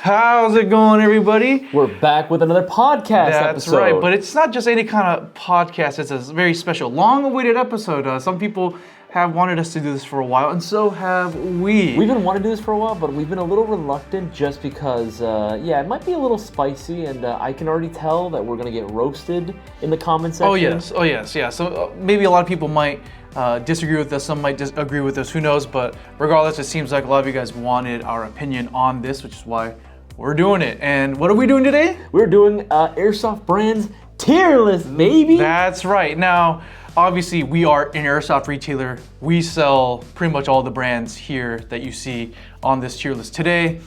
How's it going, everybody? We're back with another podcast That's episode. right, but it's not just any kind of podcast. It's a very special, long-awaited episode. Some people have wanted us to do this for a while, and so have we. We've been wanting to do this for a while, but we've been a little reluctant just because, it might be a little spicy, and I can already tell that we're going to get roasted in the comment section. Oh yes, yeah. So maybe a lot of people might disagree with us, some might agree with us, who knows, but regardless, it seems like a lot of you guys wanted our opinion on this, which is why we're doing it. And what are we doing today? We're doing Airsoft Brands tier list, baby! That's right. Now, obviously, we are an Airsoft retailer. We sell pretty much all the brands here that you see on this tier list today.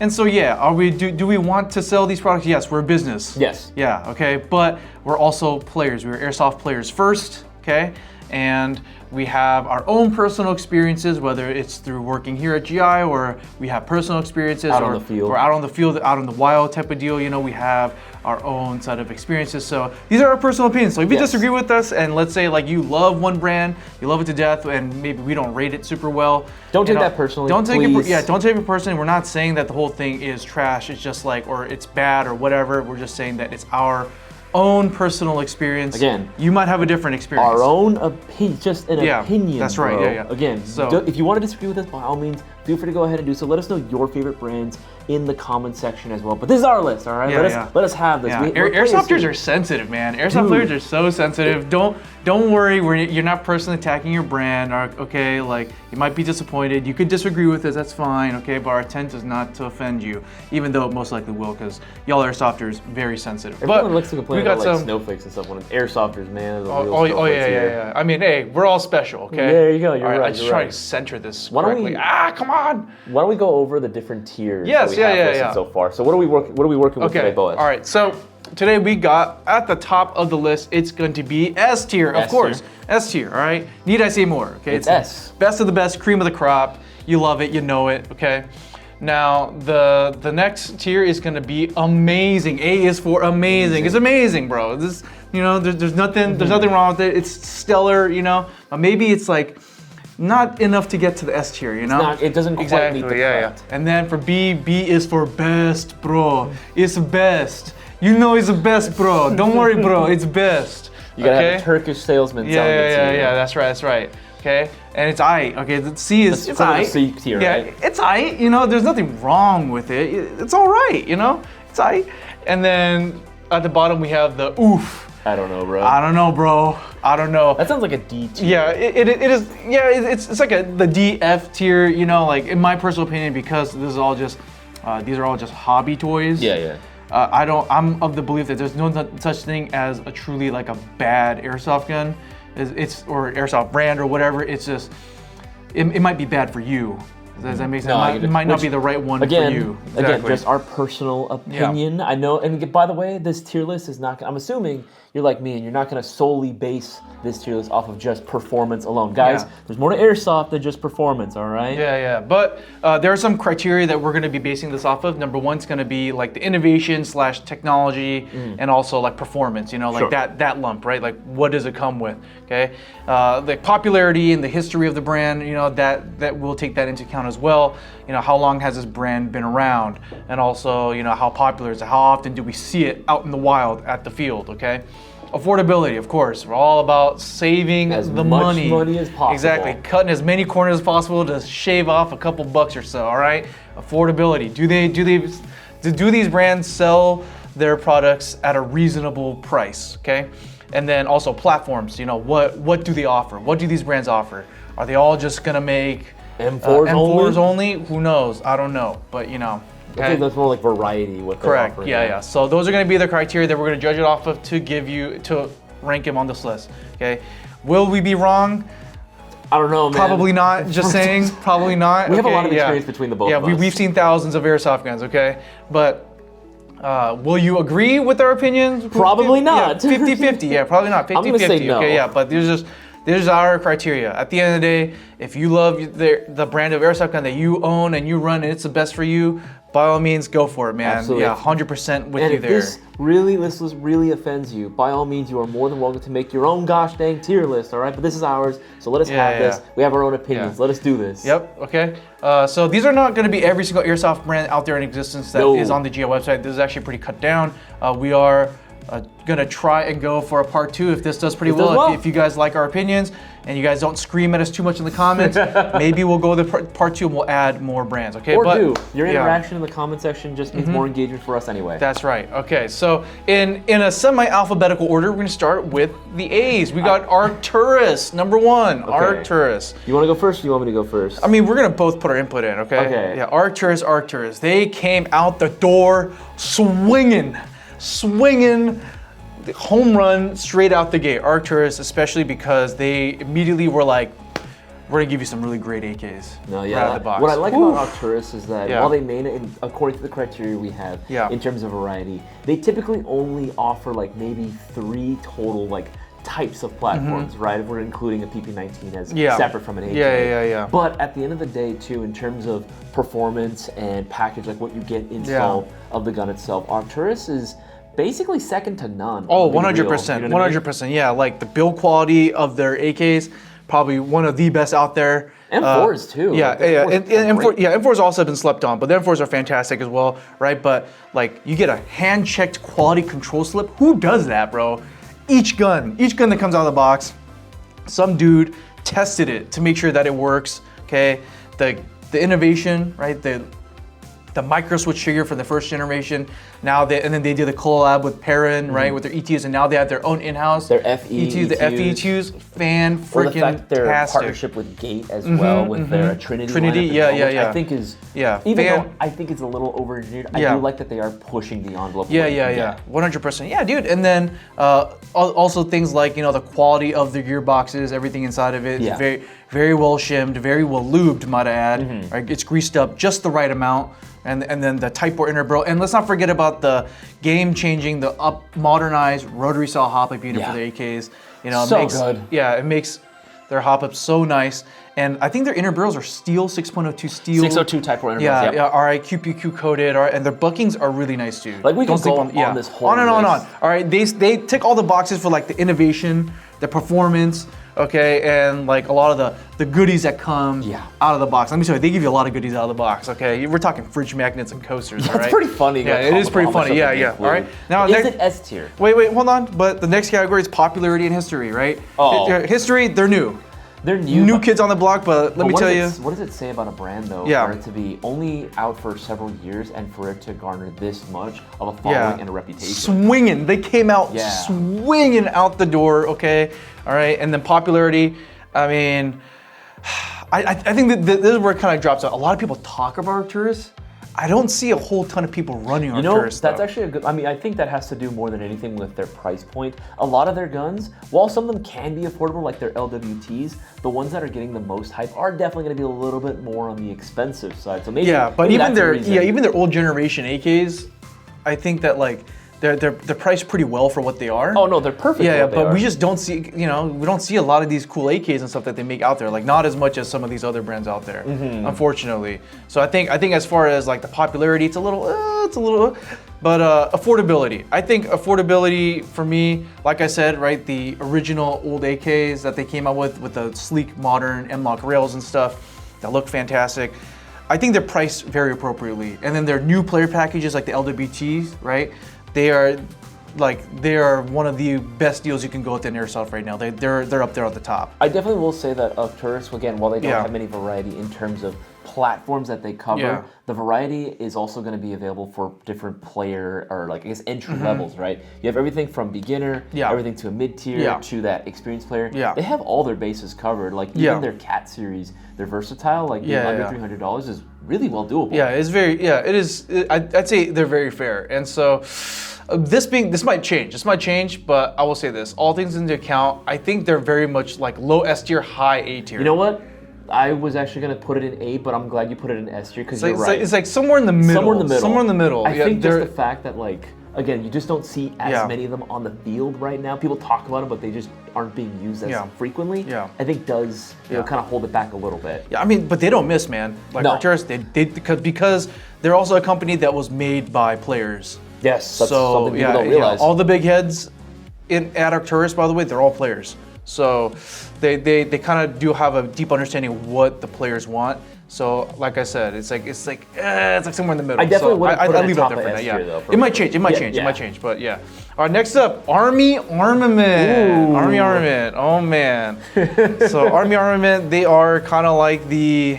And so, yeah, do we want to sell these products? Yes, we're a business. Yes. Yeah, okay, but we're also players. We're Airsoft players first, okay? And we have our own personal experiences, whether it's through working here at GI or we have personal experiences out on the field. Or out on the field, out in the wild type of deal. You know, we have our own set of experiences. So these are our personal opinions. So if you disagree with us, and let's say like you love one brand, you love it to death, and maybe we don't rate it super well. Don't take that personally. Don't take it personally. We're not saying that the whole thing is trash. It's just like, or it's bad or whatever. We're just saying that it's our own personal experience. Again, you might have a different experience. Our own opinion, just an opinion. That's right. Bro. Yeah. Again, so if you want to disagree with us, by all means, feel free to go ahead and do so. Let us know your favorite brands in the comment section as well. But this is our list, all right? Let us have this. Yeah. Airsofters are sensitive, man. Airsoft players are so sensitive. Don't worry. You're not personally attacking your brand. Okay, like you might be disappointed. You could disagree with us. That's fine. Okay, but our intent is not to offend you, even though it most likely will, because y'all Airsofters very sensitive. Everyone likes to complain about like snowflakes and stuff when it's Airsofters, man. Yeah. I mean, hey, we're all special. Okay. Yeah, there you go. You're right. I just try to center this correctly. Come on. Why don't we go over the different tiers? Yes, yeah. So far. So what are we working with today, Boaz? All right. So today we got at the top of the list. It's going to be S tier, of course. S tier. All right. Need I say more? Okay. It's S. Best of the best, cream of the crop. You love it. You know it. Okay. Now the next tier is going to be amazing. A is for amazing. It's amazing, bro. This, there's nothing wrong with it. It's stellar. Maybe it's like not enough to get to the S tier, It doesn't quite meet the cut. And then for B is for best, bro. It's best. It's the best, bro. Don't worry, bro. It's best. You gotta have a Turkish salesman selling it to you. Yeah. That's right. Okay, and it's I. Okay, the C is it's I. C tier, right? It's I. There's nothing wrong with it. It's all right. It's I. And then at the bottom we have the oof. I don't know, bro. I don't know. That sounds like a D tier. Yeah, it is. Yeah, it's like the D F tier. Like in my personal opinion, because this is all just these are all just hobby toys. Yeah. I'm of the belief that there's no such thing as a truly like a bad airsoft gun, or airsoft brand or whatever. It's just it might be bad for you. Does that make sense? It might not be the right one for you. Exactly. Again, just our personal opinion. Yeah. I know, and by the way, this tier list is not. I'm assuming you're like me, and you're not going to solely base this tier list off of just performance alone, guys. There's more to airsoft than just performance. All right. Yeah. But there are some criteria that we're going to be basing this off of. Number one's going to be like the innovation / technology, and also like performance. Like that lump, right? Like what does it come with? Okay. The popularity and the history of the brand. That we'll take that into account as well. How long has this brand been around, and also how popular is it? How often do we see it out in the wild at the field? Okay. Affordability, of course. We're all about saving the money. As much money as possible. Exactly. Cutting as many corners as possible to shave off a couple bucks or so. All right. Affordability. Do these brands sell their products at a reasonable price? Okay. And then also platforms. What do they offer? What do these brands offer? Are they all just gonna make M4s only? Who knows? I don't know. But I think that's more like variety. Correct. Yeah. So those are going to be the criteria that we're going to judge it off of to rank him on this list. Okay. Will we be wrong? I don't know, man. Probably not. Just saying. Probably not. We have a lot of experience between the both of us. Yeah, we've seen thousands of airsoft guns. Okay, but will you agree with our opinions? Probably not. 50-50. Yeah, probably not. 50-50. I'm gonna say no. Okay. Yeah, but there's our criteria. At the end of the day, if you love the brand of airsoft gun that you own and you run and it's the best for you, by all means, go for it, man. Absolutely. Yeah, 100% with And you if there. this list really offends you, by all means, you are more than welcome to make your own gosh dang tier list, all right? But this is ours, so let us have this. We have our own opinions. Let us do this. Yep, okay. So these are not going to be every single Airsoft brand out there in existence that is on the GO website. This is actually pretty cut down. We are going to try and go for a part 2 if this does pretty well. If you guys like our opinions and you guys don't scream at us too much in the comments, maybe we'll go to part 2 and we'll add more brands, okay? Or your interaction in the comment section just means more engagement for us anyway. That's right. Okay, so in a semi-alphabetical order, we're going to start with the A's. We got Arcturus, number 1, Arcturus. You want to go first or you want me to go first? I mean, we're going to both put our input in, okay? Yeah, Arcturus. They came out the door swinging the home run straight out the gate. Arcturus, especially because they immediately were like, we're gonna give you some really great AKs right out of the box. What I like about Arcturus is that while they made it according to the criteria we have in terms of variety, they typically only offer like maybe 3 total like types of platforms, right? If we're including a PP19 as separate from an AK. But at the end of the day, too, in terms of performance and package, like what you get installed of the gun itself, Arcturus is basically second to none. Oh, 100%, 100%. Yeah, like the build quality of their AKs, probably one of the best out there. M4s too. M4s also have been slept on, but the M4s are fantastic as well, right? But like, you get a hand-checked quality control slip. Who does that, bro? Each gun that comes out of the box, some dude tested it to make sure that it works. Okay, the innovation, right? The micro switch trigger from the first generation. Now and then they did a collab with Perrin, right, with their ETUs, and now they have their own in-house. Their FE ETUs. The FE ETUs, the fact their partnership with Gate as well, with their Trinity, I think is even though I think it's a little over-engineered, I do like that they are pushing the envelope. 100%. Yeah, dude. And then also things like the quality of the gearboxes, everything inside of it is very, very well shimmed, very well lubed, might I add. Right, it's greased up just the right amount. And then the Type 4 inner barrel. And let's not forget about the game-changing, the modernized rotary saw hop-up unit for the AKs. Good. Yeah, it makes their hop-up so nice. And I think their inner barrels are steel, 6.02 steel. 602 Type 4 inner barrels. RI QPQ coated, and their bookings are really nice too. Like we can go on this whole on and on. All right, they tick all the boxes for like the innovation, the performance, okay, and like a lot of the goodies that come out of the box. Let me tell you, they give you a lot of goodies out of the box, okay? We're talking fridge magnets and coasters, all right? It's pretty funny. Yeah, it is pretty funny, yeah. All right, now is it S tier? Wait, hold on. But the next category is popularity and history, right? History, they're new. They're new. New kids on the block, but let me tell you. What does it say about a brand, though, for it to be only out for several years and for it to garner this much of a following and a reputation? Swinging. They came out swinging out the door, okay? All right, and then popularity, I mean, I think that this is where it kind of drops out. A lot of people talk about Arcturus. I don't see a whole ton of people running Arcturus. That's actually a good. I mean, I think that has to do more than anything with their price point. A lot of their guns, while some of them can be affordable, like their LWTs, the ones that are getting the most hype are definitely going to be a little bit more on the expensive side. So maybe but even their old generation AKs, I think that like they're priced pretty well for what they are. Oh no, they're perfect. But we just don't see, we don't see a lot of these cool AKs and stuff that they make out there. Like not as much as some of these other brands out there, unfortunately. So I think as far as like the popularity, it's a little, but affordability. I think affordability for me, like I said, right, the original old AKs that they came out with the sleek, modern M-LOK rails and stuff that look fantastic. I think they're priced very appropriately. And then their new player packages like the LWTs, right? They are one of the best deals you can go with in Airsoft right now. They're up there at the top. I definitely will say that Arcturus, again, while they don't have many variety in terms of platforms that they cover, the variety is also going to be available for different player or like I guess entry levels, right? You have everything from beginner, everything to a mid-tier to that experienced player. They have all their bases covered. Like even their Cat series, they're versatile. Like under $300 is really well doable. Yeah, it's very it is. I'd say they're very fair, and so. This might change. This might change, but I will say this: all things into account, I think they're very much like low S tier, high A tier. You know what? I was actually gonna put it in A, but I'm glad you put it in S tier because you're right. It's like somewhere in the middle. Somewhere in the middle. I think just the fact that like again, you just don't see as Yeah. many of them on the field right now. People talk about them, but they just aren't being used as frequently. Yeah. I think does kind of hold it back a little bit. Yeah, I mean, but they don't miss, man. Like No. Arcturus, they because they're also a company that was made by players. Yes, that's So something people don't realize. all the big heads at Arcturus, by the way, they're all players. So they kind of do have a deep understanding of what the players want. So like I said, it's like somewhere in the middle. I definitely so wouldn't put it I at leave it top there of for now. S Yeah, tier, though, for it might me. change. It might Yeah, change. yeah. It might change. But yeah. All right, next up, Army Armament. Ooh. Army Armament. Oh man. So Army Armament, they are kind of like the.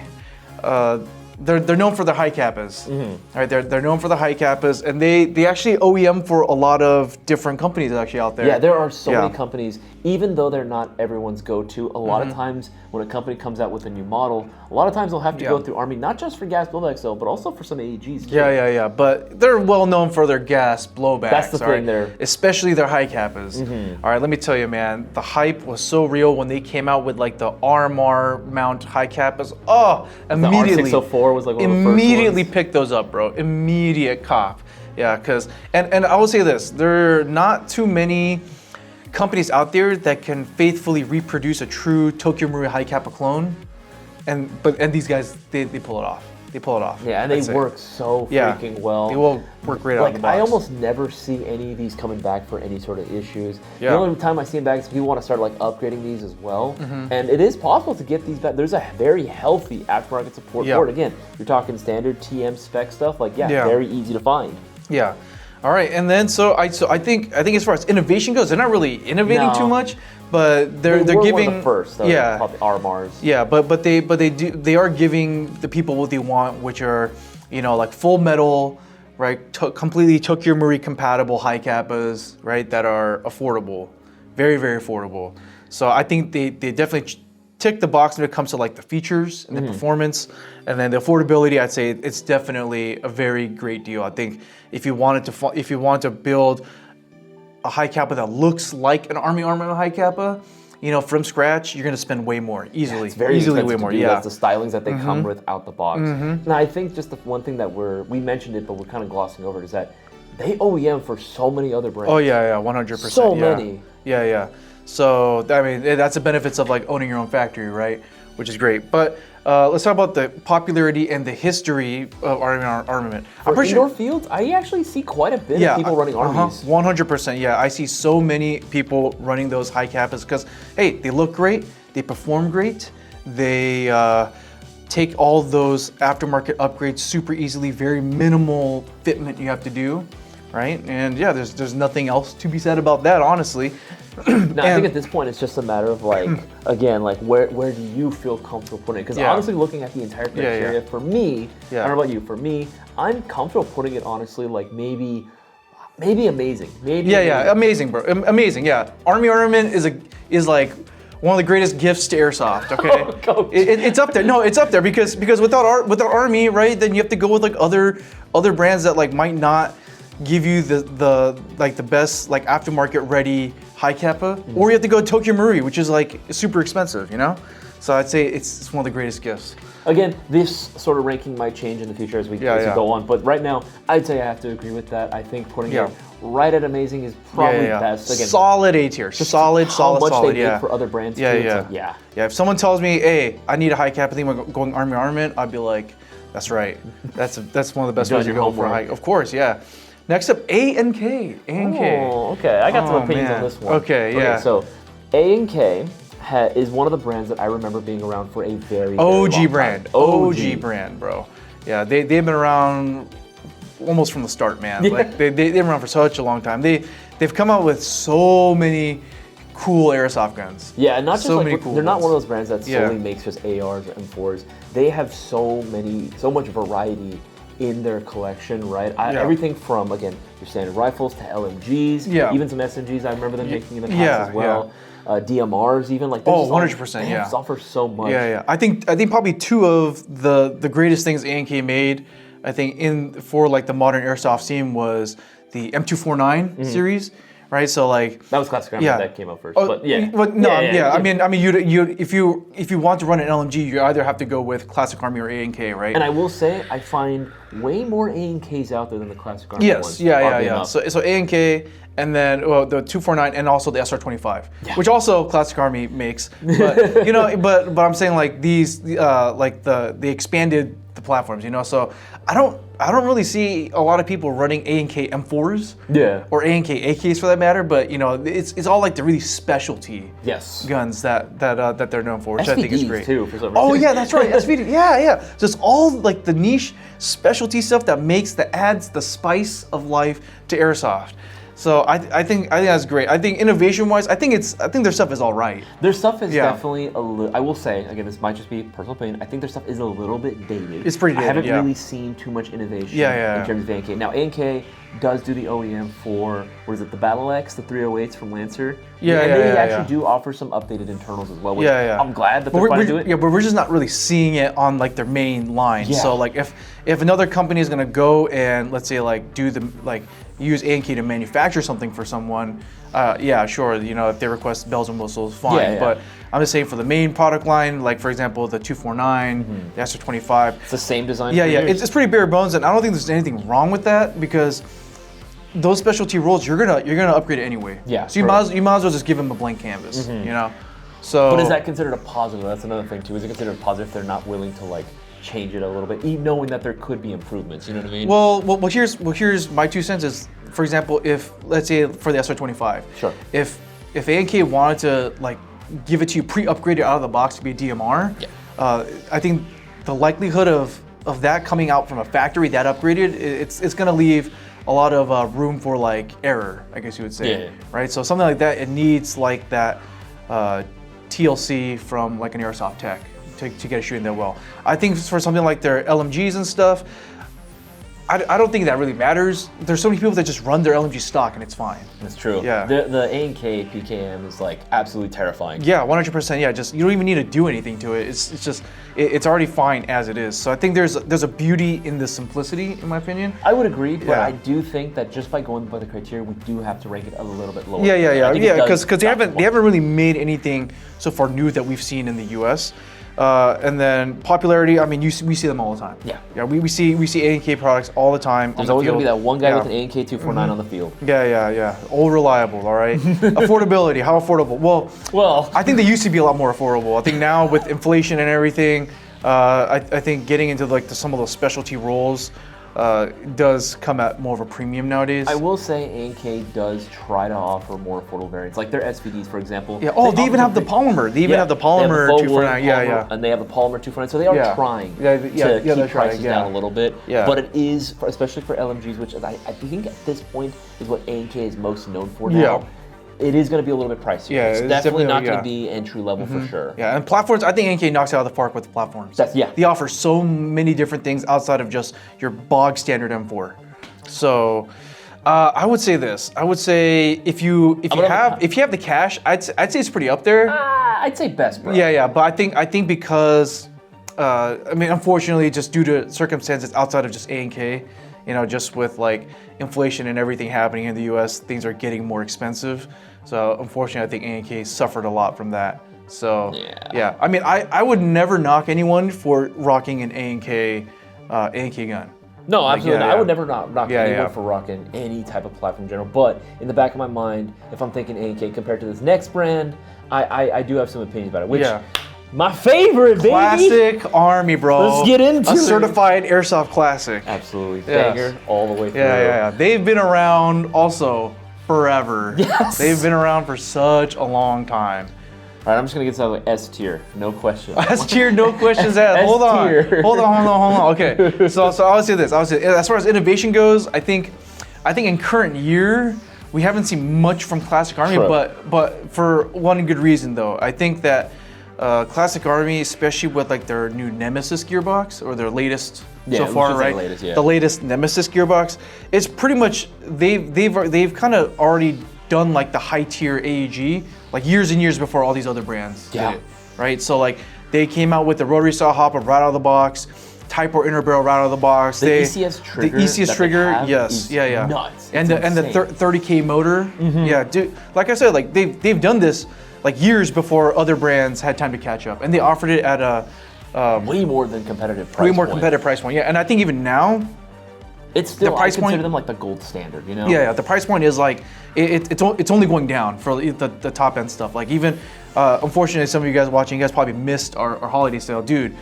They're known for their high kappas. All right, they're known for the high kappas, and they actually OEM for a lot of different companies actually out there. Yeah, there are so Yeah. many companies, even though they're not everyone's go-to, a lot of times when a company comes out with a new model, a lot of times they'll have to go through Army, not just for gas blowback cell, but also for some AEGs too. Yeah. But they're well known for their gas blowbacks. That's the all thing right? there. Especially their high kappas. All right, let me tell you, man, the hype was so real when they came out with like the RMR mount high kappas. Oh, immediately. The R604 was like one of the first immediately ones. picked those up, bro. Immediate cop. Yeah, because and I will say this: there are not too many companies out there that can faithfully reproduce a true Tokyo Marui high kappa clone, and these guys they pull it off. They pull it off. Yeah, and they work so freaking well. They will work great out of the box. I almost never see any of these coming back for any sort of issues. Yeah. The only time I see them back is people want to start like upgrading these as well. And it is possible to get these back. There's a very healthy aftermarket support for it. Again, you're talking standard TM spec stuff. Like very easy to find. Yeah. All right, and then so I think as far as innovation goes, they're not really innovating too much, but they're were giving one of the first. Probably RMRs. Yeah, but they are giving the people what they want, which are like full metal, right? Completely Tokyo Marui compatible high kappas, right? That are affordable, very very affordable. So I think they definitely tick the box when it comes to like the features and the performance, and then the affordability. I'd say it's definitely a very great deal. I think if you wanted to build a high kappa that looks like an Army Armament high kappa, from scratch, you're gonna spend way more easily. It's very easily expensive way to more. do. Yeah. That's the stylings that they come with out the box. Now I think just the one thing that we mentioned it, but we're kind of glossing over it, is that they OEM for so many other brands. Oh yeah, 100%. So many. Yeah. So I mean, that's the benefits of like owning your own factory, right? Which is great. But let's talk about the popularity and the history of armament. For indoor fields, I actually see quite a bit of people running armies. 100%. Yeah, I see so many people running those high kappas because hey, they look great, they perform great, they take all those aftermarket upgrades super easily, very minimal fitment you have to do, right? And yeah, there's nothing else to be said about that, honestly. Now, I think at this point it's just a matter of like, again, like where do you feel comfortable putting it? Because honestly, looking at the entire criteria, for me, I don't know about you, for me, I'm comfortable putting it honestly like maybe amazing. Amazing, bro. Amazing, yeah. Army Armament is like one of the greatest gifts to Airsoft. Okay, it's up there. No, it's up there because without Army, right? Then you have to go with like other brands that like might not give you the best like aftermarket ready high kappa, or you have to go Tokyo Marui, which is like super expensive, So I'd say it's one of the greatest gifts. Again, this sort of ranking might change in the future as we go on, but right now I'd say I have to agree with that. I think putting it right at amazing is probably best. Again, solid A tier, solid. How much they make for other brands too. Yeah. If someone tells me, hey, I need a high kappa thing, I'm going Army Armament, I'd be like, that's right. That's one of the best ways to go for a high. Of course, yeah. Next up, A&K. Oh, okay. I got some opinions on this one. Okay, so A&K is one of the brands that I remember being around for a very OG long brand. time. OG brand, bro. Yeah, they've been around almost from the start, man. Like they've been around for such a long time. They've come out with so many cool airsoft guns. Yeah, and not just so many cool they're not ones. one of those brands that solely makes just ARs or M4s. They have so much variety in their collection, right? Everything from, again, your standard rifles to LMGs, even some SMGs. I remember them making in the past as well. DMRs even, like 100%, they offer so much. Yeah. I think probably two of the greatest things A&K made, I think for like the modern airsoft scene was the M249 series, right? So like that was Classic Army that came up first. Oh, but yeah. Well, no, I mean, you if you want to run an LMG, you either have to go with Classic Army or A&K, right? And I will say, I find way more A&Ks out there than the Classic Army yes, ones. Yeah. So A&K, and then the 249, and also the SR25, which also Classic Army makes. But you know, but I'm saying like these, like the expanded the platforms, you know. So I don't really see a lot of people running A&K M4s, or A&K AKs for that matter. But you know, it's all like the really specialty guns that they're known for, which SVDs I think is great. Too, for some reason. Oh yeah, that's right, SVD. Yeah. Just all like the niche specialty stuff that adds the spice of life to Airsoft. So I think that's great. I think innovation-wise, I think their stuff is all right. Their stuff is definitely a little. I will say again, this might just be personal opinion. I think their stuff is a little bit dated. It's pretty dated. I haven't really seen too much innovation in terms of A&K. Now A&K does do the OEM for the Battle X, the 308s from Lancer. They actually do offer some updated internals as well. Which I'm glad that they're trying to do it. Yeah, but we're just not really seeing it on like their main line. Yeah. So like if another company is gonna go and let's say like use A&K to manufacture something for someone, sure, you know, if they request bells and whistles, fine. But I'm just saying for the main product line, like for example the 249, the SR25. It's the same design. It's pretty bare bones, and I don't think there's anything wrong with that because those specialty roles you're gonna upgrade it anyway. Yeah. So you might as well just give them a blank canvas, you know. So. But is that considered a positive? That's another thing too. Is it considered a positive if they're not willing to like change it a little bit, even knowing that there could be improvements? You know what I mean? Well, here's my 2 cents. Is for example, if let's say for the SR25, if A&K wanted to like give it to you pre-upgraded out of the box to be a DMR, I think the likelihood of that coming out from a factory that upgraded, it's gonna leave a lot of room for like error, I guess you would say, right? So something like that, it needs like that TLC from like an Airsoft tech to get it shooting that well. I think for something like their LMGs and stuff, I don't think that really matters. There's so many people that just run their LMG stock and it's fine. That's true. Yeah. The A&K PKM is like absolutely terrifying. Yeah, 100%. Yeah, just you don't even need to do anything to it. It's already fine as it is. So I think there's a beauty in the simplicity, in my opinion. I would agree, but I do think that just by going by the criteria, we do have to rank it a little bit lower. Yeah. Because they haven't really made anything so far new that we've seen in the U.S. And then popularity, I mean, we see them all the time. Yeah, we see A&K products all the time. There's always going to be that one guy with an A&K 249 on the field. Yeah. All reliable, all right? Affordability, how affordable? Well, I think they used to be a lot more affordable. I think now with inflation and everything, I think getting into like some of those specialty roles does come at more of a premium nowadays. I will say A&K does try to offer more affordable variants, like their SVDs, for example. Yeah. Oh, they even have the polymer. They even have the polymer 249. Yeah. And they have the polymer 249. So they are trying to keep prices down a little bit. Yeah. But it is, especially for LMGs, which I think at this point is what A&K is most known for now. Yeah. It is going to be a little bit pricier. Yeah, it's definitely not going to be entry level for sure. Yeah, and platforms, I think A&K knocks it out of the park with the platforms. They offer so many different things outside of just your bog standard M4. So, I would say this. I would say if you have the cash, I'd say it's pretty up there. I'd say best, bro. Yeah, but I think because I mean, unfortunately, just due to circumstances outside of just A&K, you know, just with like inflation and everything happening in the U.S., things are getting more expensive. So unfortunately, I think A&K suffered a lot from that. So yeah, I mean, I would never knock anyone for rocking an A&K gun. No, absolutely. I would never knock anyone for rocking any type of platform in general. But in the back of my mind, if I'm thinking A&K compared to this next brand, I do have some opinions about it. Which my favorite, baby. Classic Army, bro. Let's get into a certified Airsoft classic. Absolutely, banger all the way through. Yeah. They've been around also forever. Yes. They've been around for such a long time. All right, I'm just gonna get started with S tier, no question. S tier, no questions asked. Hold on. Okay, so I would say this. As far as innovation goes, I think in current year we haven't seen much from Classic Army, but for one good reason though. I think that Classic Army, especially with like their new Nemesis gearbox or their latest so far, right? The latest Nemesis gearbox. It's pretty much they've kind of already done like the high tier AEG like years and years before all these other brands did it, right? So like they came out with the rotary saw hopper right out of the box. Type R inner barrel right out of the box. The ECS trigger. The ECS trigger, yes, yeah. Nuts. And the 30K motor, yeah, dude. Like I said, like they've done this like years before other brands had time to catch up, and they offered it at a way more than competitive price. Way more competitive price point, yeah. And I think even now, it's still, the price I consider point, them like the gold standard, you know? Yeah, the price point is like, it's only going down for the top end stuff. Like even, unfortunately, some of you guys watching, you guys probably missed our holiday sale. Dude,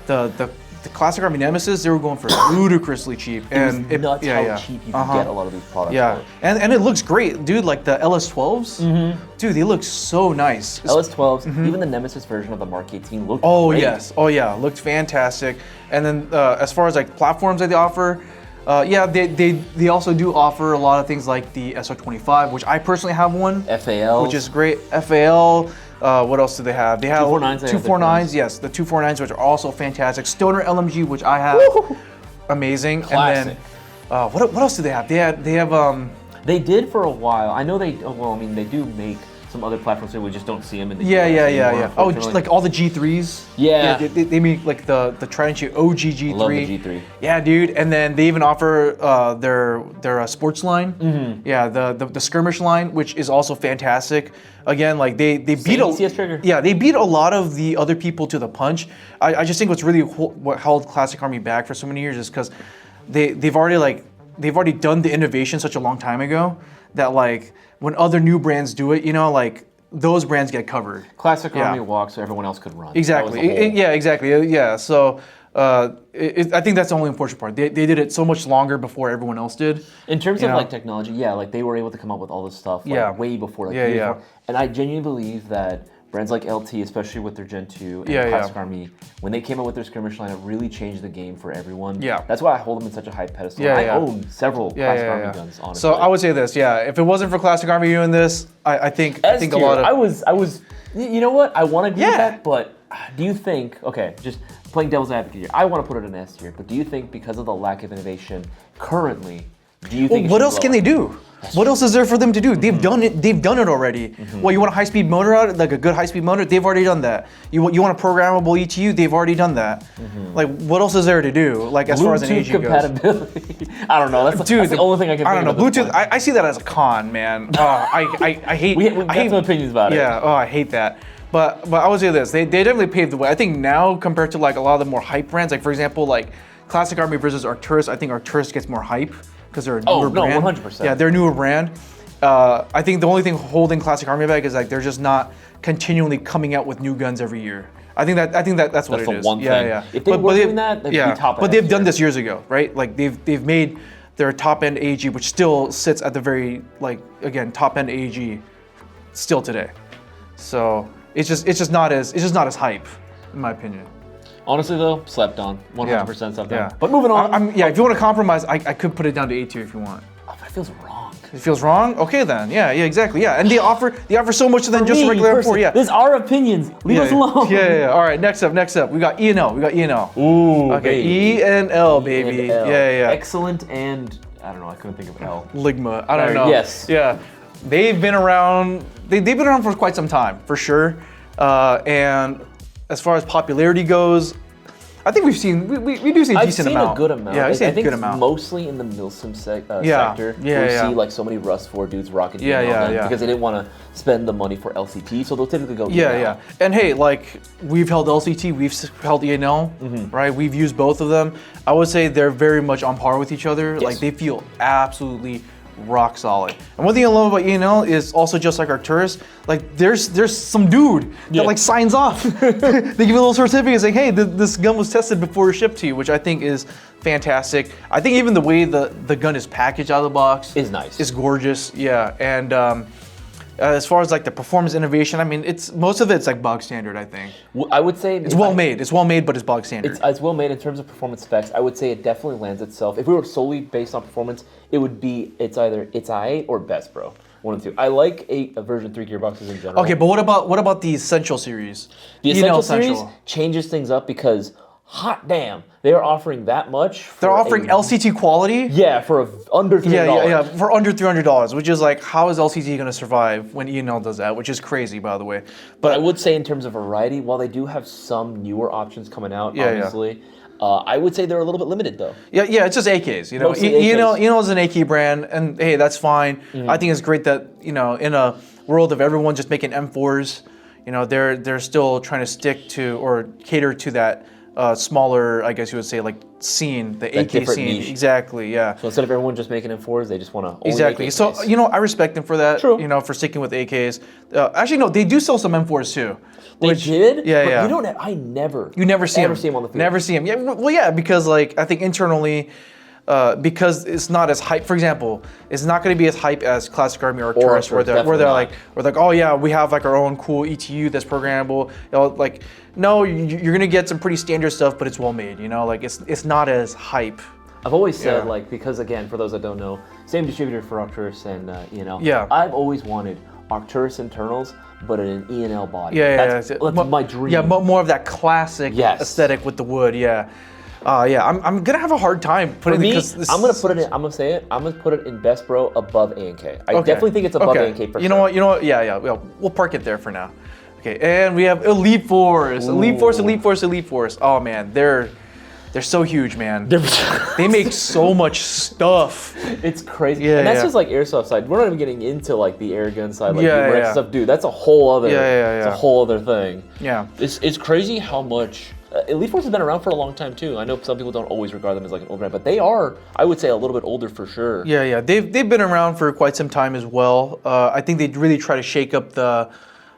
the Classic Army Nemesis, they were going for ludicrously cheap. And it was nuts how cheap you can get a lot of these products for. And it looks great, dude. Like the LS12s, dude, they look so nice. LS12s, even the Nemesis version of the Mark 18 looked great. Yes. Oh yeah, looked fantastic. And then as far as like platforms that they offer, they also do offer a lot of things like the SR25, which I personally have one. FAL. Which is great. FAL. What else do they have? They have 249s, yes, the 249s, which are also fantastic. Stoner LMG, which I have, amazing. Classic. And then, what else do they have? They did for a while. I know they do make some other platforms here. We just don't see them in the Yeah. Oh, like all the G3s. Yeah. They make like the Trident OG G3. Love the G3. Yeah, dude. And then they even offer their sports line. Yeah, the skirmish line, which is also fantastic. Again, like they beat ECS trigger. Yeah, they beat a lot of the other people to the punch. I just think what held Classic Army back for so many years is because they've already done the innovation such a long time ago that like when other new brands do it, you know, like those brands get covered. Classic Army walks so everyone else could run. Exactly. Exactly. Yeah. So I think that's the only unfortunate part. They did it so much longer before everyone else did. In terms of like technology, like they were able to come up with all this stuff way before. Like, And I genuinely believe that brands like LT, especially with their Gen 2 and Classic Army, when they came out with their skirmish line, it really changed the game for everyone. Yeah. That's why I hold them in such a high pedestal. I own several Classic Army guns, honestly. So I would say this, if it wasn't for Classic Army doing this, I think a lot of... I was, you know what? I want to do that, but do you think, just playing devil's advocate here, I want to put it in S tier, but do you think because of the lack of innovation currently, do you think what else can they do? What else is there for them to do? They've done it. They've done it already. Well, you want a high-speed motor out, like a good high-speed motor? They've already done that. You want a programmable ETU? They've already done that. Like, what else is there to do? Like, as far as an AG goes. Compatibility. I don't know. That's the only thing I can. I don't know. Bluetooth. I see that as a con, man. I hate. We have some opinions about it. Yeah. I hate that. But I would say this. They definitely paved the way. I think now compared to like a lot of the more hype brands, like for example, like Classic Army versus Arcturus, I think Arcturus gets more hype. Because they're a newer brand. 100%. Yeah, they're a newer brand. I think the only thing holding Classic Army back is like they're just not continually coming out with new guns every year. I think that's what it is. That's the one thing. Yeah. If they were doing that, they'd be top end. But they've done this years ago, right? Like they've made their top end AG, which still sits at the very top end AG, still today. So it's just not as hype, in my opinion. Honestly though, slept on. 100% slept on. But moving on. If you want to compromise, I could put it down to A tier if you want. Oh, but it feels wrong. It feels wrong? Okay then. Yeah, exactly. Yeah. And they offer so much than just regular M4. Yeah. This is our opinions. Leave us alone. Yeah. All right, next up. We got E&L. Ooh. Okay, E&L, baby. Yeah. Excellent and I don't know, I couldn't think of L. Ligma. I don't know. Yes. Yeah. They've been around for quite some time, for sure. And as far as popularity goes, I think we do see a decent amount. I've seen a good amount. Yeah, I've seen a good amount. Mostly in the Milsim sector. Yeah, where you see like so many Rust 4 dudes rocking because they didn't want to spend the money for LCT, so they'll typically go Yeah. And hey, like we've held LCT, we've held E&L, right? We've used both of them. I would say they're very much on par with each other. Yes. Like they feel absolutely rock solid. And one thing I love about E&L is also just like Arcturus, like there's some dude that like signs off. They give you a little certificate saying, hey, this gun was tested before it shipped to you, which I think is fantastic. I think even the way the gun is packaged out of the box is nice. It's gorgeous, yeah. And as far as like the performance innovation, I mean, most of it's like bog standard, I think. I would say it's well made. It's well made, but it's bog standard. It's well made in terms of performance specs. I would say it definitely lands itself. If we were solely based on performance, it would be either I8 or best, bro. One of the two. I like a version 3 gearboxes in general. Okay, but what about the Essential series? The Essential series changes things up because hot damn, they are offering that much. They're offering LCT quality. Yeah, for under $300. Yeah, for under $300, which is like, how is LCT going to survive when E&L does that? Which is crazy, by the way. But I would say in terms of variety, while they do have some newer options coming out, obviously, I would say they're a little bit limited though. Yeah, it's just AKs. You know, Mostly you know, it's an AK brand, and hey, that's fine. I think it's great that in a world of everyone just making M4s, they're still trying to stick to or cater to that smaller, I guess you would say, like scene, the AK scene. Niche. Exactly, yeah. So instead of everyone just making M4s, they just want to Exactly. So I respect them for that. True. For sticking with AKs. Actually, no, they do sell some M4s too. They did? Yeah, but yeah. You don't. I never. You never see them. See them on the field. Never see them. Yeah. Well, yeah, because like I think internally. Because it's not as hype. For example, it's not going to be as hype as Classic Army or Arcturus, where they're like, oh yeah, we have like our own cool ETU that's programmable. Like, no, you're going to get some pretty standard stuff, but it's well made. Like it's not as hype. I've always said like, because again, for those that don't know, same distributor for Arcturus and Yeah. I've always wanted Arcturus internals, but in an E&L body. Yeah, that's my dream. Yeah, more of that classic aesthetic with the wood. Yeah. I'm gonna have a hard time putting. For me, I'm gonna put it in. I'm gonna say it. I'm gonna put it in Best Bro above A&K. I definitely think it's above A&K. You know what? Yeah. We'll park it there for now. Okay, and we have Elite Force. Elite Force. Oh man, they're so huge, man. They make so much stuff. It's crazy. And that's just like Airsoft side. We're not even getting into like the air gun side, like the stuff. Dude, that's a whole other. It's a whole other thing. Yeah. It's crazy how much. Elite Force has been around for a long time too. I know some people don't always regard them as like an old brand, but they are, I would say, a little bit older for sure. Yeah. They've been around for quite some time as well. I think they really try to shake up the.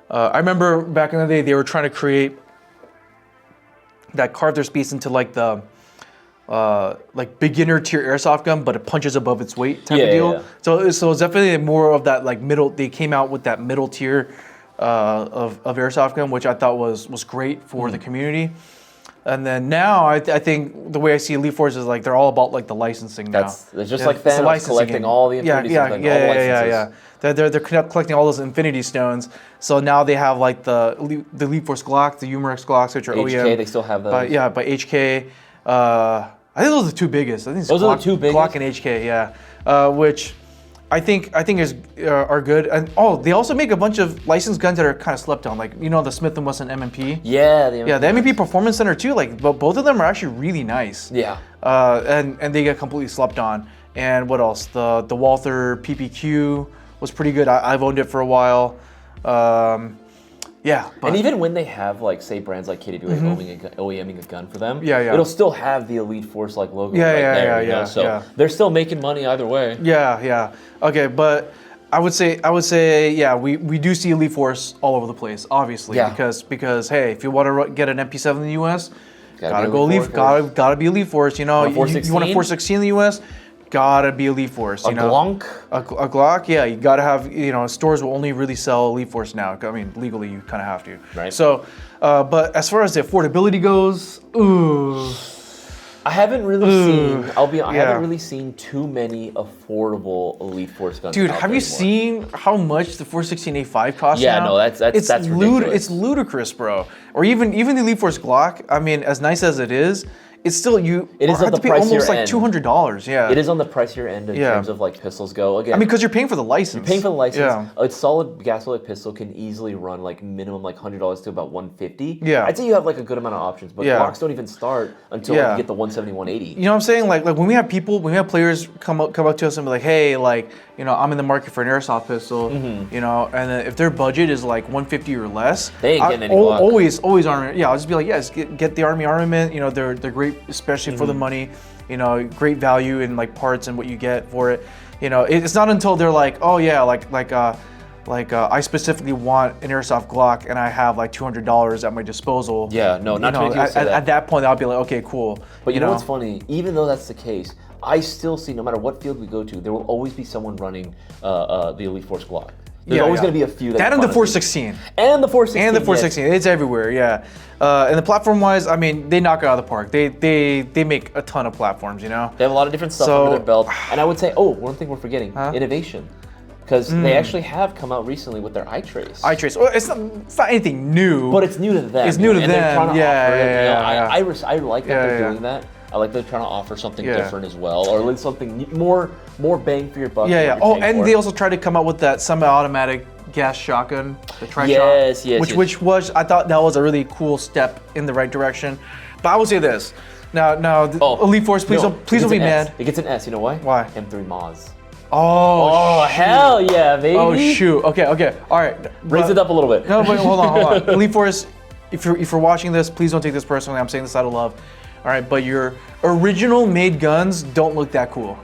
I remember back in the day they were trying to create that carve their space into like the like beginner tier airsoft gun, but it punches above its weight type of deal. Yeah. So it's definitely more of that like middle. They came out with that middle tier of airsoft gun, which I thought was great for the community. And then now, I think the way I see Elite Force is like they're all about like the licensing now. It's just like Thanos collecting all the Infinity Stones. Yeah. They're collecting all those Infinity Stones. So now they have like the Elite Force Glock, the Humorex Glocks, which are HK, OEM. they still have those. By HK. I think those are the two biggest. I think those are the two biggest. Glock and HK, yeah. Which I think are good. And they also make a bunch of licensed guns that are kind of slept on, like the Smith & Wesson MMP. Yeah, the MMP Performance Center too. Like, but both of them are actually really nice. Yeah. And they get completely slept on. And what else? The Walther PPQ was pretty good. I've owned it for a while. Yeah. And even when they have like say brands like KWA OEMing a gun for them, it'll still have the Elite Force like logo there. So they're still making money either way. Yeah. Okay, but I would say yeah, we do see Elite Force all over the place, obviously, because hey, if you want to get an MP7 in the US, gotta be Elite Force. You want a 416 in the US. Gotta be Elite Force. A Glock? A Glock, yeah. You gotta have, stores will only really sell Elite Force now. I mean, legally, you kind of have to. Right. So, but as far as the affordability goes, I haven't really seen. I haven't really seen too many affordable Elite Force guns. Dude, have you seen how much the 416A5 costs now? Yeah, no, that's ridiculous. It's ludicrous, bro. Or even the Elite Force Glock. I mean, as nice as it is. It's still It is on the pricier almost like $200. Yeah. It is on the pricier end in terms of like pistols go. Again, I mean, because you're paying for the license. You're paying for the license. Yeah. A solid gasoline pistol can easily run like minimum like $100 to about $150. Yeah. I'd say you have like a good amount of options, but Glocks don't even start until you get the 170, 180. You know what I'm saying? Like when we have players come up to us and be like, hey, like, I'm in the market for an airsoft pistol, and then if their budget is like 150 or less, they ain't getting any Glock. Always armament. Yeah, I'll just be like, yes, get the Army armament. They're great, especially for the money. Great value in like parts and what you get for it. It's not until they're like, oh yeah, I specifically want an airsoft Glock and I have like $200 at my disposal. Yeah, no, not too many people say that. At that point, I'll be like, okay, cool. But you know what's funny? Even though that's the case, I still see, no matter what field we go to, there will always be someone running the Elite Force Glock. There's always going to be a few that and the 416. And the 416. And the 416. It's everywhere, yeah. And the platform-wise, I mean, they knock it out of the park. They make a ton of platforms, They have a lot of different stuff under their belt. And I would say, one thing we're forgetting, innovation. Because they actually have come out recently with their iTrace. iTrace. Well, it's not anything new. But it's new to them. It's new to them. They're trying to offer it. Yeah. I like that they're doing that. I like they're trying to offer something different as well, or at least something more bang for your buck. Yeah. Oh, and they also tried to come out with that semi-automatic gas shotgun, the tri-shot. Yes. Which was, I thought that was a really cool step in the right direction. But I will say this. Now, Elite Force, please don't be mad. It gets an S. You know why? Why? M3 Moz. Oh, hell yeah, baby. Oh shoot. Okay. All right. Raise it up a little bit. No, but hold on. Elite Force, if you're watching this, please don't take this personally. I'm saying this out of love. All right, but your original made guns don't look that cool.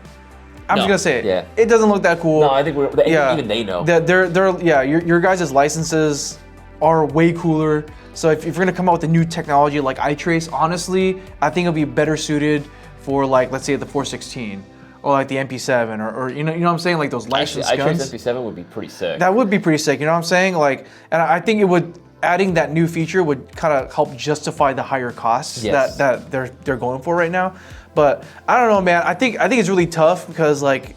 I'm just gonna say it. Yeah. It doesn't look that cool. No, I think even they know. Your guys' licenses are way cooler. So if you're gonna come out with a new technology like iTrace, honestly, I think it'll be better suited for like, let's say the 416 or like the MP7 or you know what I'm saying, like those licensed guns. iTrace MP7 would be pretty sick. That would be pretty sick. You know what I'm saying? Like, and I think it would. Adding that new feature would kind of help justify the higher costs that they're going for right now. But I don't know, man. I think it's really tough because like.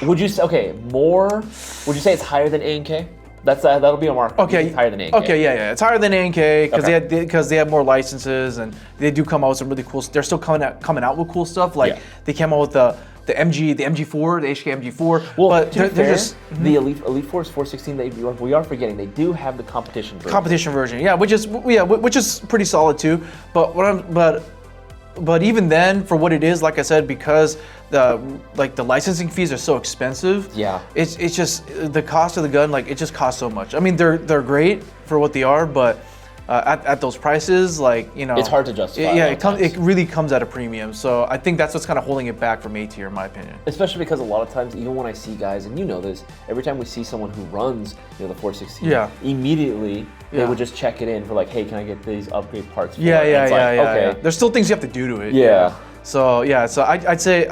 Would you say Would you say it's higher than A&K? That'll be a mark. Okay, it's higher than A&K. Okay, yeah, it's higher than A&K because they have more licenses and they do come out with some really cool. They're still coming out with cool stuff. Like they came out with the MG4, the HK MG4. Well, but they're just the Elite Force 416. We are forgetting they do have the competition version. Yeah, which is pretty solid too. But even then, for what it is, like I said, because the licensing fees are so expensive. Yeah. It's just the cost of the gun. Like it just costs so much. I mean, they're great for what they are, but. At those prices, like, you know, it's hard to justify. It really comes at a premium. So I think that's what's kind of holding it back from A tier, in my opinion. Especially because a lot of times, even when I see guys, and you know this, every time we see someone who runs, the 416, immediately they would just check it in for like, hey, can I get these upgrade parts? Okay. There's still things you have to do to it. Yeah. So I'd say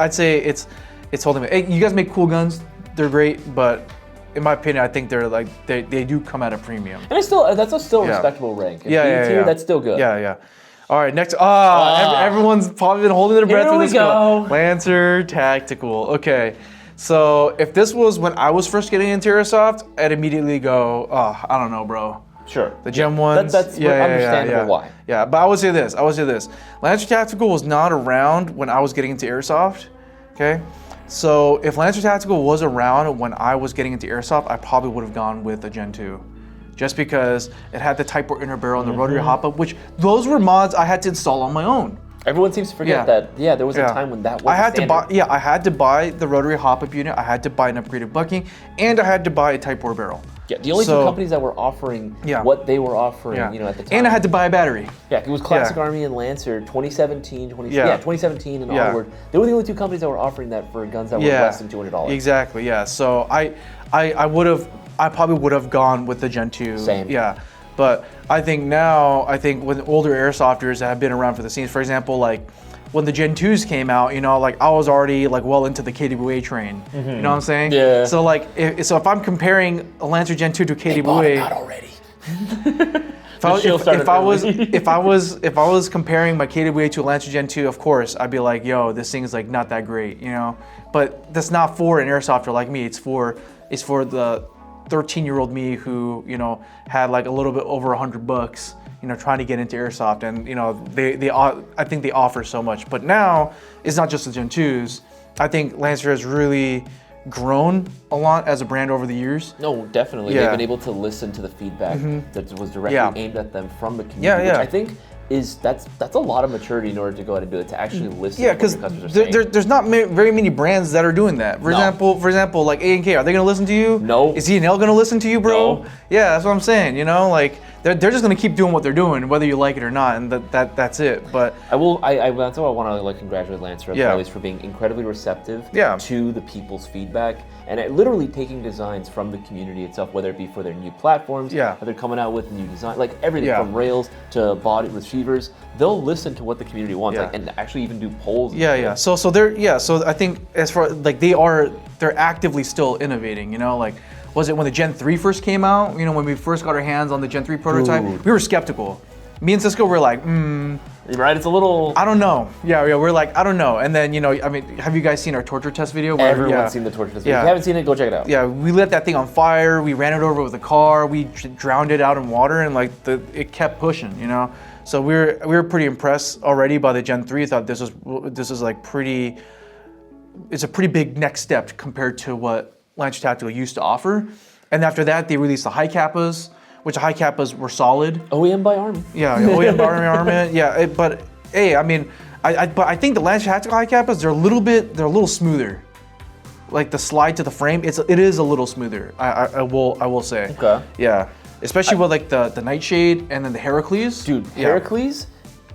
it's holding it. Hey, you guys make cool guns. They're great, but. In my opinion, I think they're like they do come at a premium. And that's a still respectable rank. Yeah. That's still good. Yeah. All right, next. Everyone's probably been holding their breath for this one. Lancer Tactical. Okay, so if this was when I was first getting into Airsoft, I'd immediately go, I don't know, bro. Sure. The Gem ones. That's understandable why. Yeah, but I would say this. Lancer Tactical was not around when I was getting into Airsoft. Okay. So if Lancer Tactical was around when I was getting into Airsoft, I probably would have gone with the Gen 2. Just because it had the Type 4 inner barrel and the rotary hop-up, which those were mods I had to install on my own. Everyone seems to forget that. Yeah, there was a time when that was I had to buy the rotary hop-up unit, I had to buy an upgraded bucking, and I had to buy a Type 4 barrel. Yeah, the only two companies that were offering what they were offering, at the time. And I had to buy a battery. Yeah, it was Classic Army and Lancer, 2017 and onward. They were the only two companies that were offering that for guns that were less than $200. Exactly, yeah. So I probably would have gone with the Gen 2. Same. Yeah. But I think with older airsofters that have been around for the scenes, for example, like when the Gen 2s came out, like I was already like well into the KWA train. You know what I'm saying? Yeah. So like, if I'm comparing a Lancer Gen 2 to KWA, not already. if I was comparing my KWA to a Lancer Gen 2, of course I'd be like, yo, this thing's like not that great, But that's not for an airsofter like me. It's for the 13-year-old me who had like a little bit over $100. Trying to get into Airsoft, and I think they offer so much. But now it's not just the Gen 2s. I think Lancer has really grown a lot as a brand over the years. No, definitely. They've been able to listen to the feedback that was directly aimed at them from the community, which I think that's a lot of maturity in order to go ahead and do it, to actually listen to what your customers are saying. There's not very many brands that are doing that. For example, like A&K, are they going to listen to you? No. Is E&L going to listen to you, bro? No. Yeah, that's what I'm saying, like they're just going to keep doing what they're doing, whether you like it or not, and that's it. But that's why I want to congratulate Lancer at least for being incredibly receptive to the people's feedback, and literally taking designs from the community itself, whether it be for their new platforms, or they're coming out with new design, like everything from rails to body receivers. They'll listen to what the community wants, and actually even do polls. So they're So I think as far like they're actively still innovating. Like. Was it when the Gen 3 first came out? When we first got our hands on the Gen 3 prototype, we were skeptical. Me and Cisco were like, Right, it's a little... I don't know. Yeah, we're like, I don't know. And then, have you guys seen our torture test video? Everyone's seen the torture test video. If you haven't seen it, go check it out. Yeah, we lit that thing on fire. We ran it over with a car. We drowned it out in water, and it kept pushing, So we were pretty impressed already by the Gen 3. Thought this is like pretty... It's a pretty big next step compared to what Lancer Tactical used to offer. And after that, they released the high kappas, which the high kappas were solid. OEM by Army. Yeah, OEM by Army armament. Yeah, but hey, I mean, but I think the Lance tactical high kappas, they're a little smoother. Like the slide to the frame, it is a little smoother. I will say. Okay. Yeah, especially with like the Nightshade and then the Heracles. Dude, Heracles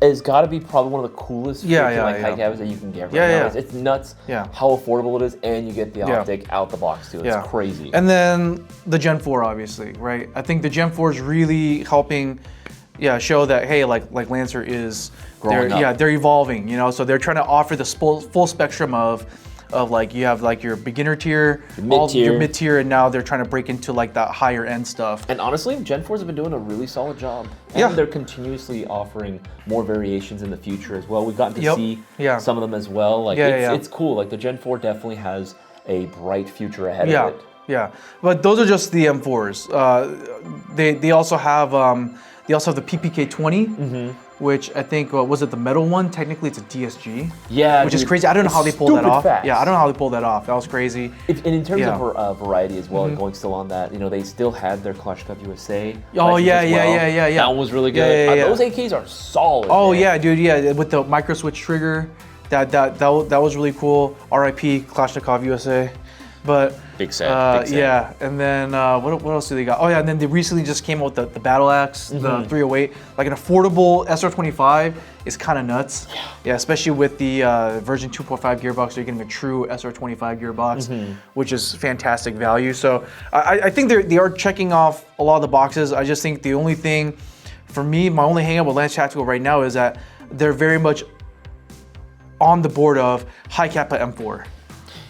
has got to be probably one of the coolest high kappas that you can get right now. It's nuts how affordable it is, and you get the optic out the box too. It's crazy. And then the Gen 4, obviously, right? I think the Gen 4 is really helping, show that, hey, like Lancer is growing up. They're evolving, you know. So they're trying to offer the full spectrum of like you have like your beginner tier, your mid tier, and now they're trying to break into like that higher end stuff. And honestly, Gen 4s have been doing a really solid job. And they're continuously offering more variations in the future as well. We've gotten to see some of them as well. Like it's cool. Like the Gen 4 definitely has a bright future ahead of it. Yeah, but those are just the M4s. They also have the PPK-20. Which I think, was it the metal one? Technically, it's a DSG. Yeah, which is crazy. I don't know how they pulled that off. Fast. Yeah, I don't know how they pulled that off. That was crazy. And in terms of variety as well, going still on that, you know, they still had their Kalashnikov USA. Oh yeah. That one was really good. Those AKs are solid. Oh yeah, dude. With the micro switch trigger, that was really cool. RIP Kalashnikov USA. But big set. Yeah, and then what else do they got? Oh yeah, and then they recently just came out with the Battle Axe, the 308. Like an affordable SR25 is kind of nuts. Yeah, especially with the version 2.5 gearbox, you're getting a true SR25 gearbox, which is fantastic value. So I think they are checking off a lot of the boxes. I just think the only thing, for me, my only hang up with Lance Tactical right now is that they're very much on the board of high kappa M4.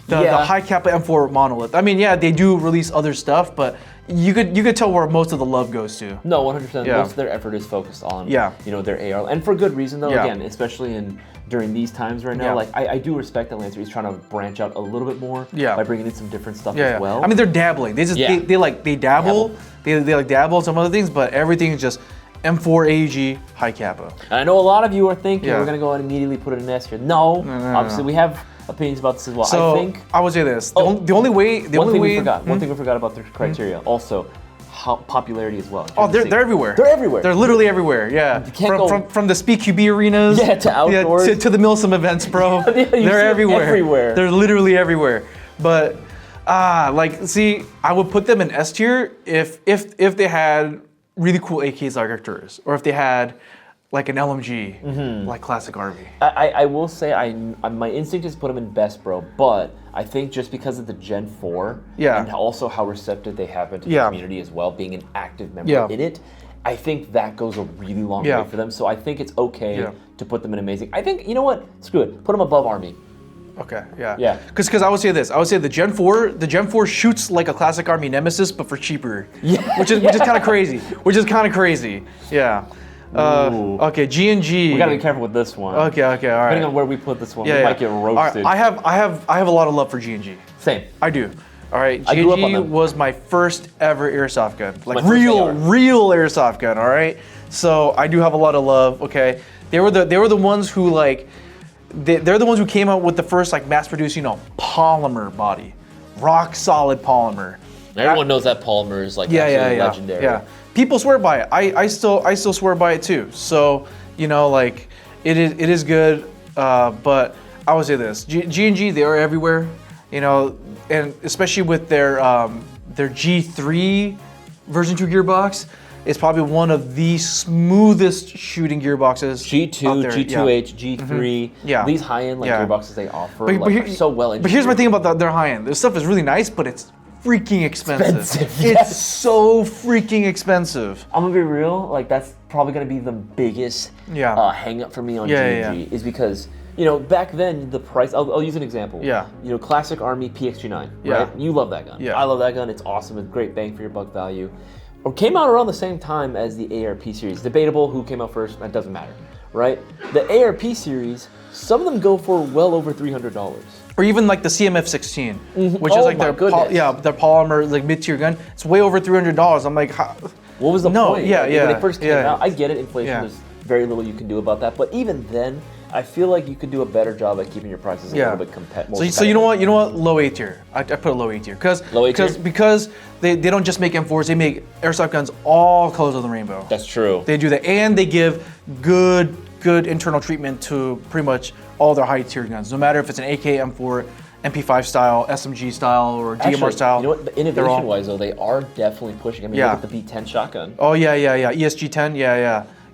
The high kappa M4 monolith. I mean, they do release other stuff, but you could tell where most of the love goes to. No, 100%. Most of their effort is focused on their AR, and for good reason though. Again, especially during these times right now, like I do respect that Lancer is trying to branch out a little bit more by bringing in some different stuff as well. I mean, they're dabbling. They just they dabble. They like dabble in some other things, but everything is just M4 AEG high kappa. And I know a lot of you are thinking we're gonna go and immediately put it in S here. No, obviously we have opinions about this as well. So, I think I would say this. One thing we forgot about the criteria. Also, how popularity as well. Oh, they're everywhere. They're everywhere. They're literally everywhere. Yeah. From the Speed QB arenas. To outdoors. To the Milsim events, bro. They're everywhere. They're literally everywhere. But see, I would put them in S tier if they had really cool AKs like Arcturus, or if they had like an LMG, like classic RV. I will say, my instinct is to put them in best, bro. But I think just because of the Gen 4, and also how receptive they have been to the community as well, being an active member in it, I think that goes a really long way for them. So I think it's okay to put them in amazing. I think, you know what? Screw it. Put them above Army. Okay, yeah. Because I would say this. I would say the Gen 4 shoots like a classic Army Nemesis, but for cheaper. Yeah. Which is kind of crazy. Yeah. Okay, G&G. We gotta be careful with this one. Okay, all right. Depending on where we put this one, we might get roasted. I have a lot of love for G&G. Same. I do. All right, G&G was my first ever airsoft gun, like real airsoft gun. All right, so I do have a lot of love. Okay, they were the ones who they're the ones who came out with the first like mass-produced, polymer body, rock solid polymer. Everyone knows that polymer is legendary. Yeah. People swear by it. I still swear by it too. So it is good. But I would say this: G&G, they are everywhere. And especially with their G3 version 2 gearbox, it's probably one of the smoothest shooting gearboxes. G2, out there. G2H, G3. These high-end gearboxes they offer are so well engineered. But here's my thing about their high-end. Their stuff is really nice, but it's freaking expensive. It's so freaking expensive. I'm gonna be real, that's probably gonna be the biggest hang up for me on G&G is because back then the price. I'll use an example. Classic Army PXG9. Right. You love that gun. Yeah. I love that gun. It's awesome. It's great bang for your buck value. Or came out around the same time as the ARP series. Debatable who came out first. That doesn't matter. Right. The ARP series. Some of them go for well over $300. Or even like the CMF-16, which is like their polymer mid-tier gun. It's way over $300. I'm like, how? What was the point? When they first came out, I get it. Inflation. There's very little you can do about that. But even then, I feel like you could do a better job at keeping your prices a little bit competitive. So you know what? Low A tier. I put a low A tier because they don't just make M4s. They make airsoft guns all colors of the rainbow. That's true. They do that, and they give good good internal treatment to pretty much all their high tier guns, no matter if it's an AK, M4, MP5 style, SMG style, or DMR Actually, style. you know what? Innovation-wise, though, they are definitely pushing. I mean, look at the V10 shotgun. Oh yeah, ESG10,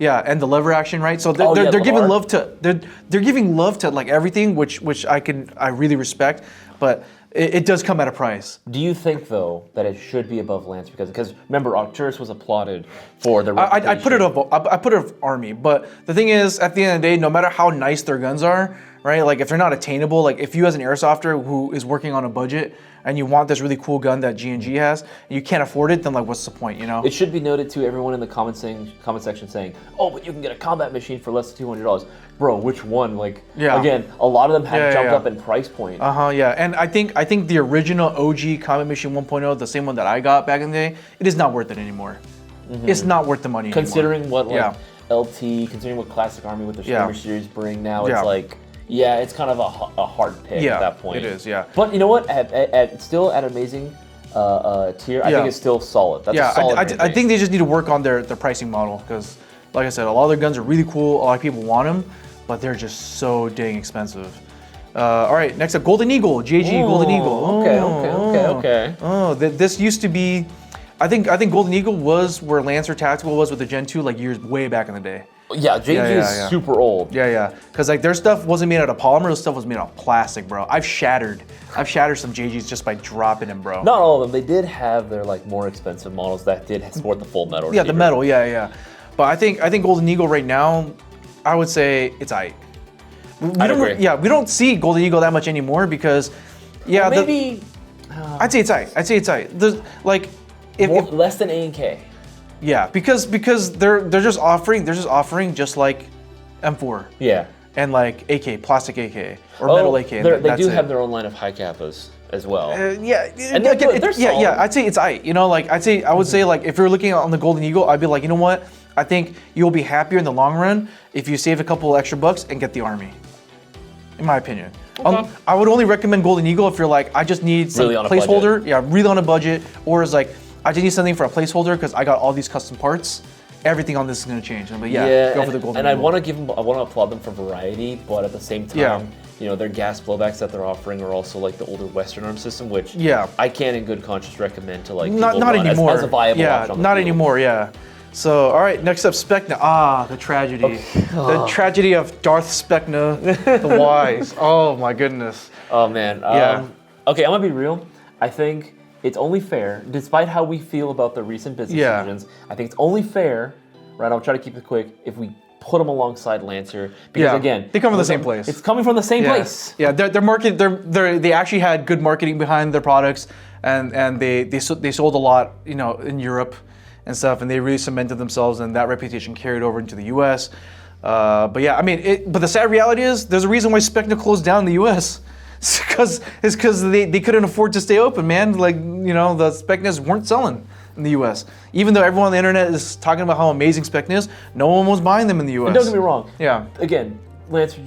yeah, and the lever action, right? So they're giving love to they're giving love to like everything, which I really respect, but it does come at a price. Do you think though that it should be above Lance because remember Arcturus was applauded for their I put it above Army, but the thing is, at the end of the day, no matter how nice their guns are, right? Like if they're not attainable, like if you as an airsofter who is working on a budget and you want this really cool gun that G&G has, and you can't afford it, then like what's the point, you know? It should be noted to everyone in the comment section saying, oh, but you can get a combat machine for less than $200. Bro, which one? Like, again, a lot of them have jumped up in price point. Yeah, and I think the original OG combat machine 1.0, the same one that I got back in the day, it is not worth it anymore. It's not worth the money considering anymore. What LT, considering what Classic Army with the Streamer series bring now, it's like, it's kind of a hard pick at that point. It is, yeah. But you know what? Still at amazing tier, I think it's still solid. That's a solid I think they just need to work on their pricing model because, like I said, a lot of their guns are really cool. A lot of people want them, but they're just so dang expensive. All right, next up, Golden Eagle, JG Golden Eagle. Okay. Oh, this used to be, I think Golden Eagle was where Lancer Tactical was with the Gen 2 like years way back in the day. Yeah, JG is super old. Yeah. Because like their stuff wasn't made out of polymer, their stuff was made out of plastic, bro. I've shattered some JGs just by dropping them, bro. Not all of them. They did have their like more expensive models that did sport the full metal. Yeah, the metal. Yeah. But I think Golden Eagle right now, I would say it's aight. I agree. Yeah, we don't see Golden Eagle that much anymore because, well, maybe. I'd say it's aight. There's like less than A&K. Yeah, because they're just offering just like M4. Yeah. And like AK, plastic AK or metal AK. They do have their own line of high kappas as well. And they're solid. I'd say it's aight. You know, like I would say like if you're looking on the Golden Eagle, I'd be like, you know what? I think you'll be happier in the long run if you save a couple extra bucks and get the Army. In my opinion. Okay. I would only recommend Golden Eagle if you're like, I just need some placeholder. Yeah, really on a budget, or is like, I just need something for a placeholder because I got all these custom parts. Everything on this is going to change. But go for the Golden Eagle. And I want to applaud them for variety, but at the same time, you know, their gas blowbacks that they're offering are also like the older Western arm system, which I can't in good conscience recommend to like people not anymore. As a viable option on the field. Anymore. So, all right, next up, Specna. The tragedy. Okay. The tragedy of Darth Specna, the Wise. Oh my goodness. Oh man. Okay, I'm gonna be real. I think it's only fair, despite how we feel about the recent business decisions, I think it's only fair, right? I'll try to keep it quick, if we put them alongside Lancer, because again, they come from the same place. It's coming from the same place. Yeah, they actually had good marketing behind their products, and they sold a lot, you know, in Europe and stuff, and they really cemented themselves, and that reputation carried over into the U.S. But yeah, I mean, but the sad reality is, there's a reason why Specna closed down in the U.S. It's because they couldn't afford to stay open, man. Like, you know, the Specnas weren't selling in the U.S. Even though everyone on the internet is talking about how amazing Specna is, no one was buying them in the U.S. And don't get me wrong. Yeah. Again, Lancer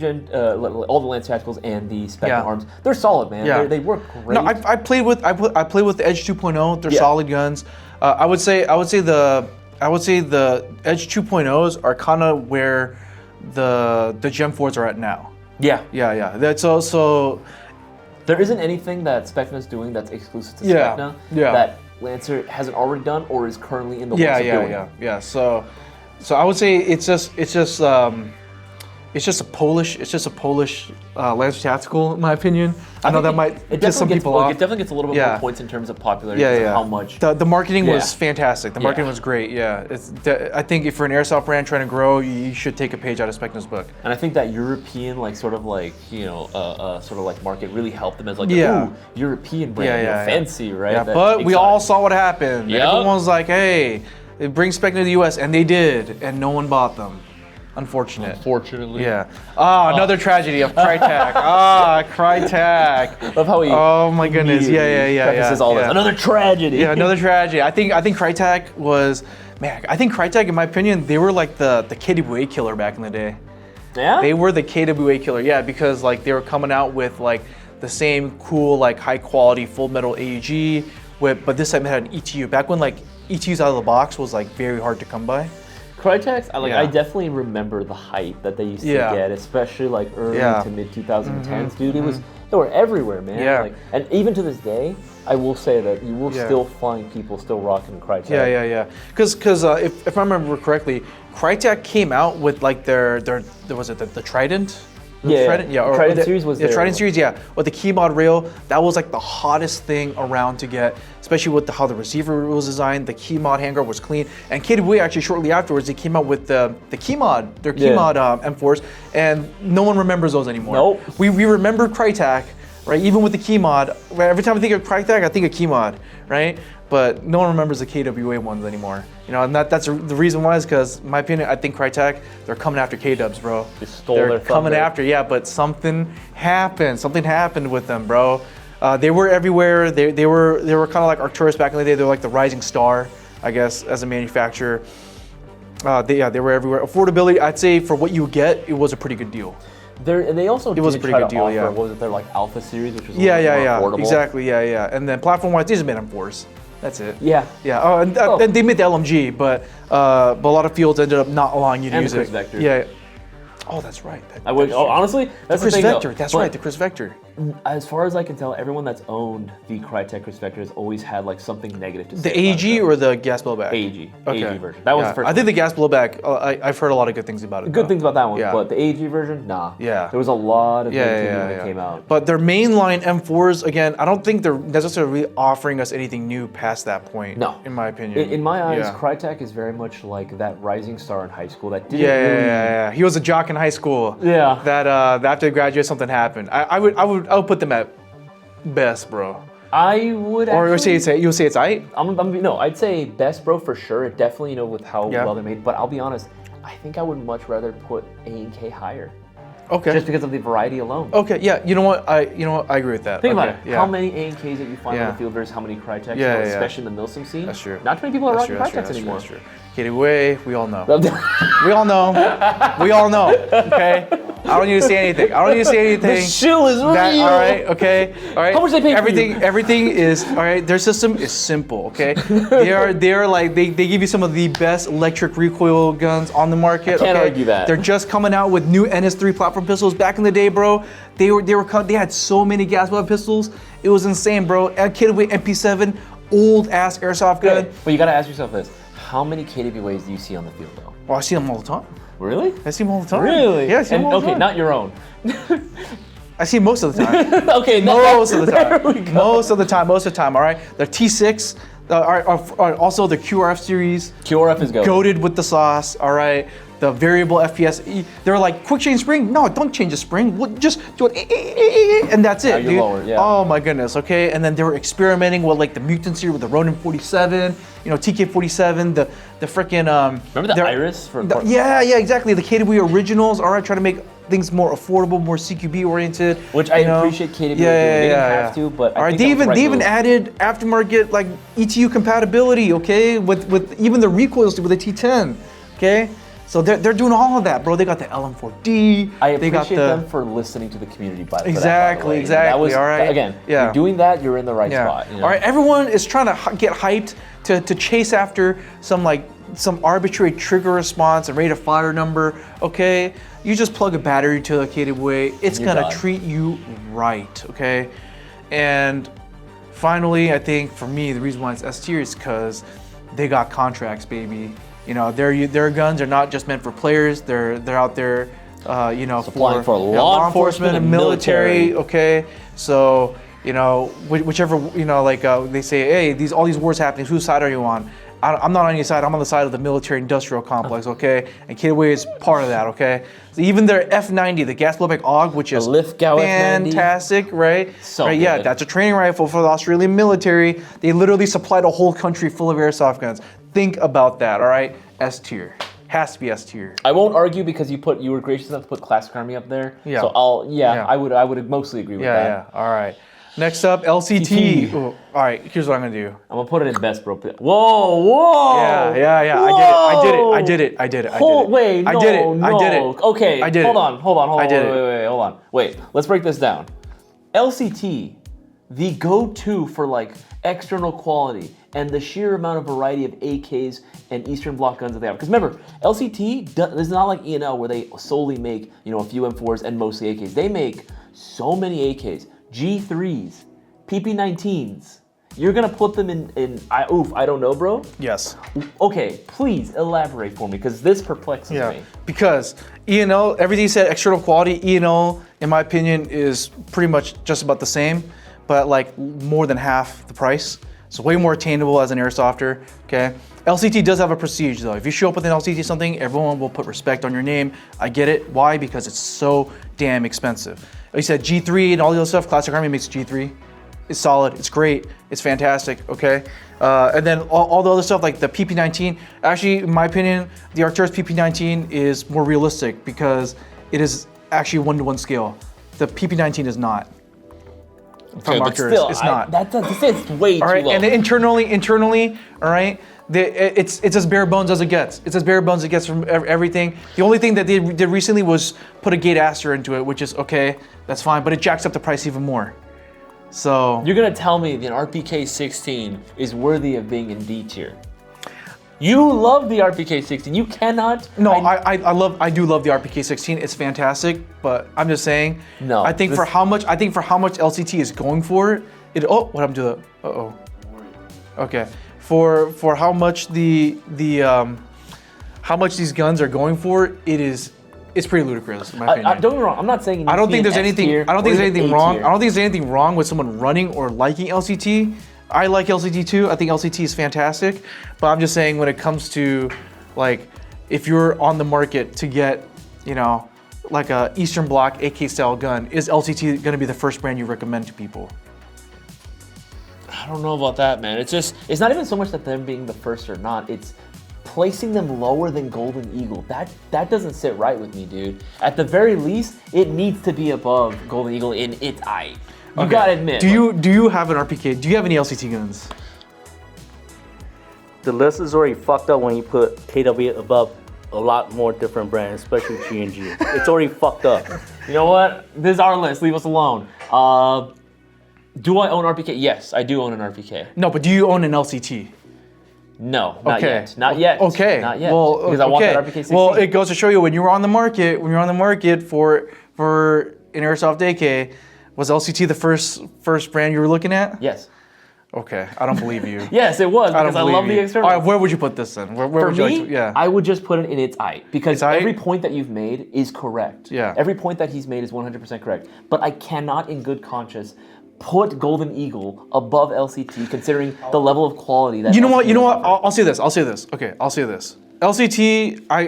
all the Lance Tacticals and the Specna arms, they're solid, man. Yeah. They work great. No, I played with the Edge 2.0. They're solid guns. I would say the Edge 2.0s are kind of where the Gen 4s are at now. Yeah. That's also. There isn't anything that Specna's doing that's exclusive to Specna that Lancer hasn't already done or is currently in the works of doing. Yeah. So I would say it's just a Polish Lancer Tactical, in my opinion. I know that might piss some people off. It definitely gets a little bit more points in terms of popularity. How much the marketing was fantastic. The marketing was great. Yeah, I think if you're an airsoft brand trying to grow, you should take a page out of Specna's book. And I think that European sort of market really helped them as like ooh, European brand, fancy, right? Yeah, but we all saw what happened. Everyone was like, hey, bring Specna to the U.S. and they did, and no one bought them. Unfortunately. Yeah. Another tragedy of Crytek. Crytek. Love how he. Oh my goodness. Yeah. All this. Another tragedy. Yeah, another tragedy. I think Crytek was, man. I think Crytek, in my opinion, they were like the KWA killer back in the day. Yeah. They were the KWA killer. Yeah, because like they were coming out with like the same cool like high quality full metal AUG, but this time it had an ETU. Back when like ETUs out of the box was like very hard to come by. Crytek's, Yeah. I definitely remember the hype that they used to Yeah. get, especially like early Yeah. to mid 2010s, dude. They were everywhere, man. Yeah. Like, and even to this day, I will say that you will Yeah. still find people still rocking Crytek. Yeah. Because if I remember correctly, Crytek came out with like their was it the Trident? Yeah, Trident, or Trident the, series was yeah, their Trident one. series, yeah. With the key mod rail, that was like the hottest thing around to get, especially with how the receiver was designed. The key mod handguard was clean, and KW actually shortly afterwards they came out with the key mod, their key Yeah. mod M4s, and no one remembers those anymore. Nope. We remember Crytek, right? Even with the key mod, every time I think of Crytek, I think of key mod, right? But no one remembers the KWA ones anymore. You know, and that's the reason why is because, in my opinion, I think Crytek, they're coming after K-Dubs, bro. They stole they're their coming thunder. after, yeah, but something happened. Something happened with them, bro. They were everywhere. They were kind of like Arcturus back in the day. They were like the rising star, I guess, as a manufacturer. They were everywhere. Affordability, I'd say for what you get, it was a pretty good deal. They also was a did pretty try good to deal, offer, yeah. what was it, their like Alpha series, which was a Yeah, little more affordable. exactly, yeah. And then platform-wise, they just made M4s. That's it. Yeah. Yeah. Oh, and they made the LMG, but a lot of fields ended up not allowing you to And use the Chris it. Vector. Yeah. Oh, that's right. I would, honestly, that's the Chris the thing, Vector. though. That's But right. The Chris Vector. As far as I can tell, everyone that's owned the Crytek Chris Vector has always had like something negative to say. The AG or the gas blowback? AG. Okay. AG version. That was the first I think one. the gas blowback. I've heard a lot of good things about it. Good though. things about that one, Yeah. but the AG version, nah. Yeah. There was a lot of negativity Yeah. when it came out. But their mainline M4s, again, I don't think they're necessarily offering us anything new past that point. No. In my opinion. In my eyes, Yeah. Crytek is very much like that rising star in high school that didn't Yeah, really. yeah. He was a jock in high school. Yeah. That after they graduated, something happened. I would put them at best, bro. I would Or actually. you'll say it's aight? No, I'd say best bro for sure. It definitely, with how Yeah. well they're made. But I'll be honest, I think I would much rather put A and K higher, Okay. just because of the variety alone. Okay. Yeah. You know what? I agree with that. Think okay, about it. Yeah. How many A and Ks that you find Yeah. on the field versus how many Crytek's, Yeah, yeah. especially in the Milsim scene? That's true. Not too many people are That's rocking true, that's true, Crytek's that's true, anymore. that's true. Get away. We all know. We all know. We all know. Okay. I don't need to say anything. I don't need to say anything. The shoe is real. That, all right, okay, all right. How much they pay for Everything is all right. Their system is simple, okay. They're like they give you some of the best electric recoil guns on the market. Can't okay? argue that. They're just coming out with new NS3 platform pistols. Back in the day, bro, they had so many gas blood pistols. It was insane, bro. A kid with MP7, old ass airsoft gun. But you gotta ask yourself this: how many KWAs do you see on the field, though? Well, I see them all the time. Really? I see them all the time. Really? Yeah, I see them all the okay, time. not your own. I see them most of the time. Okay, Most of the there time. we go. Most of the time. All right. The T6, are also the QRF series. QRF is go. Goated with the sauce. All right. The variable FPS. They're like quick change spring. No, don't change the spring. Just do it, and that's it, you're dude. lower, yeah. Oh my goodness. Okay. And then they were experimenting with like the Mutant series with the Ronin 47. TK47. The freaking. Remember the Iris for? Yeah, exactly. The KW originals. All right, trying to make things more affordable, more CQB oriented. Which I appreciate KW doing. They didn't have to, but all I right, think that was they the right even move. added aftermarket like ETU compatibility. Okay, with even the recoils with the T10. Okay, so they're doing all of that, bro. They got the LM4D. I they got appreciate the, them for listening to the community. Exactly. That was, all right. Again, Yeah. you're doing that, you're in the right Yeah. spot. All right, everyone is trying to get hyped to chase after some arbitrary trigger response, a rate of fire number. Okay, you just plug a battery to a KWA. It's You're gonna done. treat you right. Okay, and finally, I think for me, the reason why it's S tier is because they got contracts, baby. Their guns are not just meant for players. They're out there, Supplying for law enforcement and military. Okay, so whichever they say, hey, all these wars happening. Whose side are you on? I'm not on any side. I'm on the side of the military-industrial complex. Okay, and KWA is part of that. Okay, so even their F90, the gas blowback AUG, which is Lithgow F90. fantastic, right? So right, yeah, good. that's a training rifle for the Australian military. They literally supplied a whole country full of airsoft guns. Think about that, all right? S tier. Has to be S tier. I won't argue because you were gracious enough to put Classic Army up there. Yeah. So Yeah. I would mostly agree with that. Yeah. All right. Next up, LCT. TT. Ooh, all right, here's what I'm gonna do. I'm gonna put it in best bro. Whoa. Yeah. Whoa. I did it. Wait, no, I did it. no. I did it. Okay, I did hold it. on. I did it. Wait, hold on. Wait, let's break this down. LCT, the go-to for like external quality, and the sheer amount of variety of AKs and Eastern Bloc guns that they have. Because remember, LCT is not like E&L where they solely make a few M4s and mostly AKs. They make so many AKs, G3s, PP19s. You're gonna put them I don't know, bro. Yes. Okay, please elaborate for me, because this perplexes me. Because E&O, everything you said, external quality, E&O, in my opinion, is pretty much just about the same, but like more than half the price. It's way more attainable as an airSofter, okay? LCT does have a prestige though. If you show up with an LCT something, everyone will put respect on your name. I get it. Why? Because it's so damn expensive. Like you said, G3 and all the other stuff, Classic Army makes G3. It's solid, it's great, it's fantastic, okay? And then all the other stuff like the PP19, actually, in my opinion, the Arcturus PP19 is more realistic because it is actually a 1-to-1 scale. The PP19 is not. Okay, but still, it's not. It's way too all right, low. And then internally, all right, it's as bare bones as it gets. It's as bare bones as it gets from everything. The only thing that they did recently was put a gate aster into it, which is okay, that's fine, but it jacks up the price even more. So you're gonna tell me the RPK 16 is worthy of being in D tier? You love the RPK 16. You cannot. No, I do love the RPK 16. It's fantastic, but I'm just saying. No. I think for how much LCT is going for it. Oh, what happened to the? Okay. For how much how much these guns are going for, it's pretty ludicrous in my opinion. Don't get me wrong. I'm not saying. I don't think there's anything wrong. I don't think there's anything wrong with someone running or liking LCT. I like LCT too. I think LCT is fantastic, but I'm just saying when it comes to like if you're on the market to get, like a Eastern Bloc AK style gun, is LCT going to be the first brand you recommend to people? I don't know about that, man. It's not even so much that them being the first or not. It's placing them lower than Golden Eagle. That doesn't sit right with me, dude. At the very least, it needs to be above Golden Eagle in its eye. You gotta admit. Do you have an RPK? Do you have any LCT guns? The list is already fucked up when you put KW above a lot more different brands, especially G&G. It's already fucked up. You know what? This is our list. Leave us alone. Do I own RPK? Yes, I do own an RPK. No, but do you own an LCT? No, not yet. Not yet. Okay. Not yet. Well, because I want that RPK 16. Well, it goes to show you when you're on the market for an Airsoft AK, was LCT the first brand you were looking at? Yes. Okay, I don't believe you. Yes, it was because I love the external. All right, where would you put this then? Where would you like to, yeah. I would just put it in its eye because eye? every point that you've made is correct. Yeah. Every point that he's made is 100% correct. But I cannot, in good conscience, put Golden Eagle above LCT considering the level of quality that. You know what? I'll say this. Okay, I'll say this. LCT, I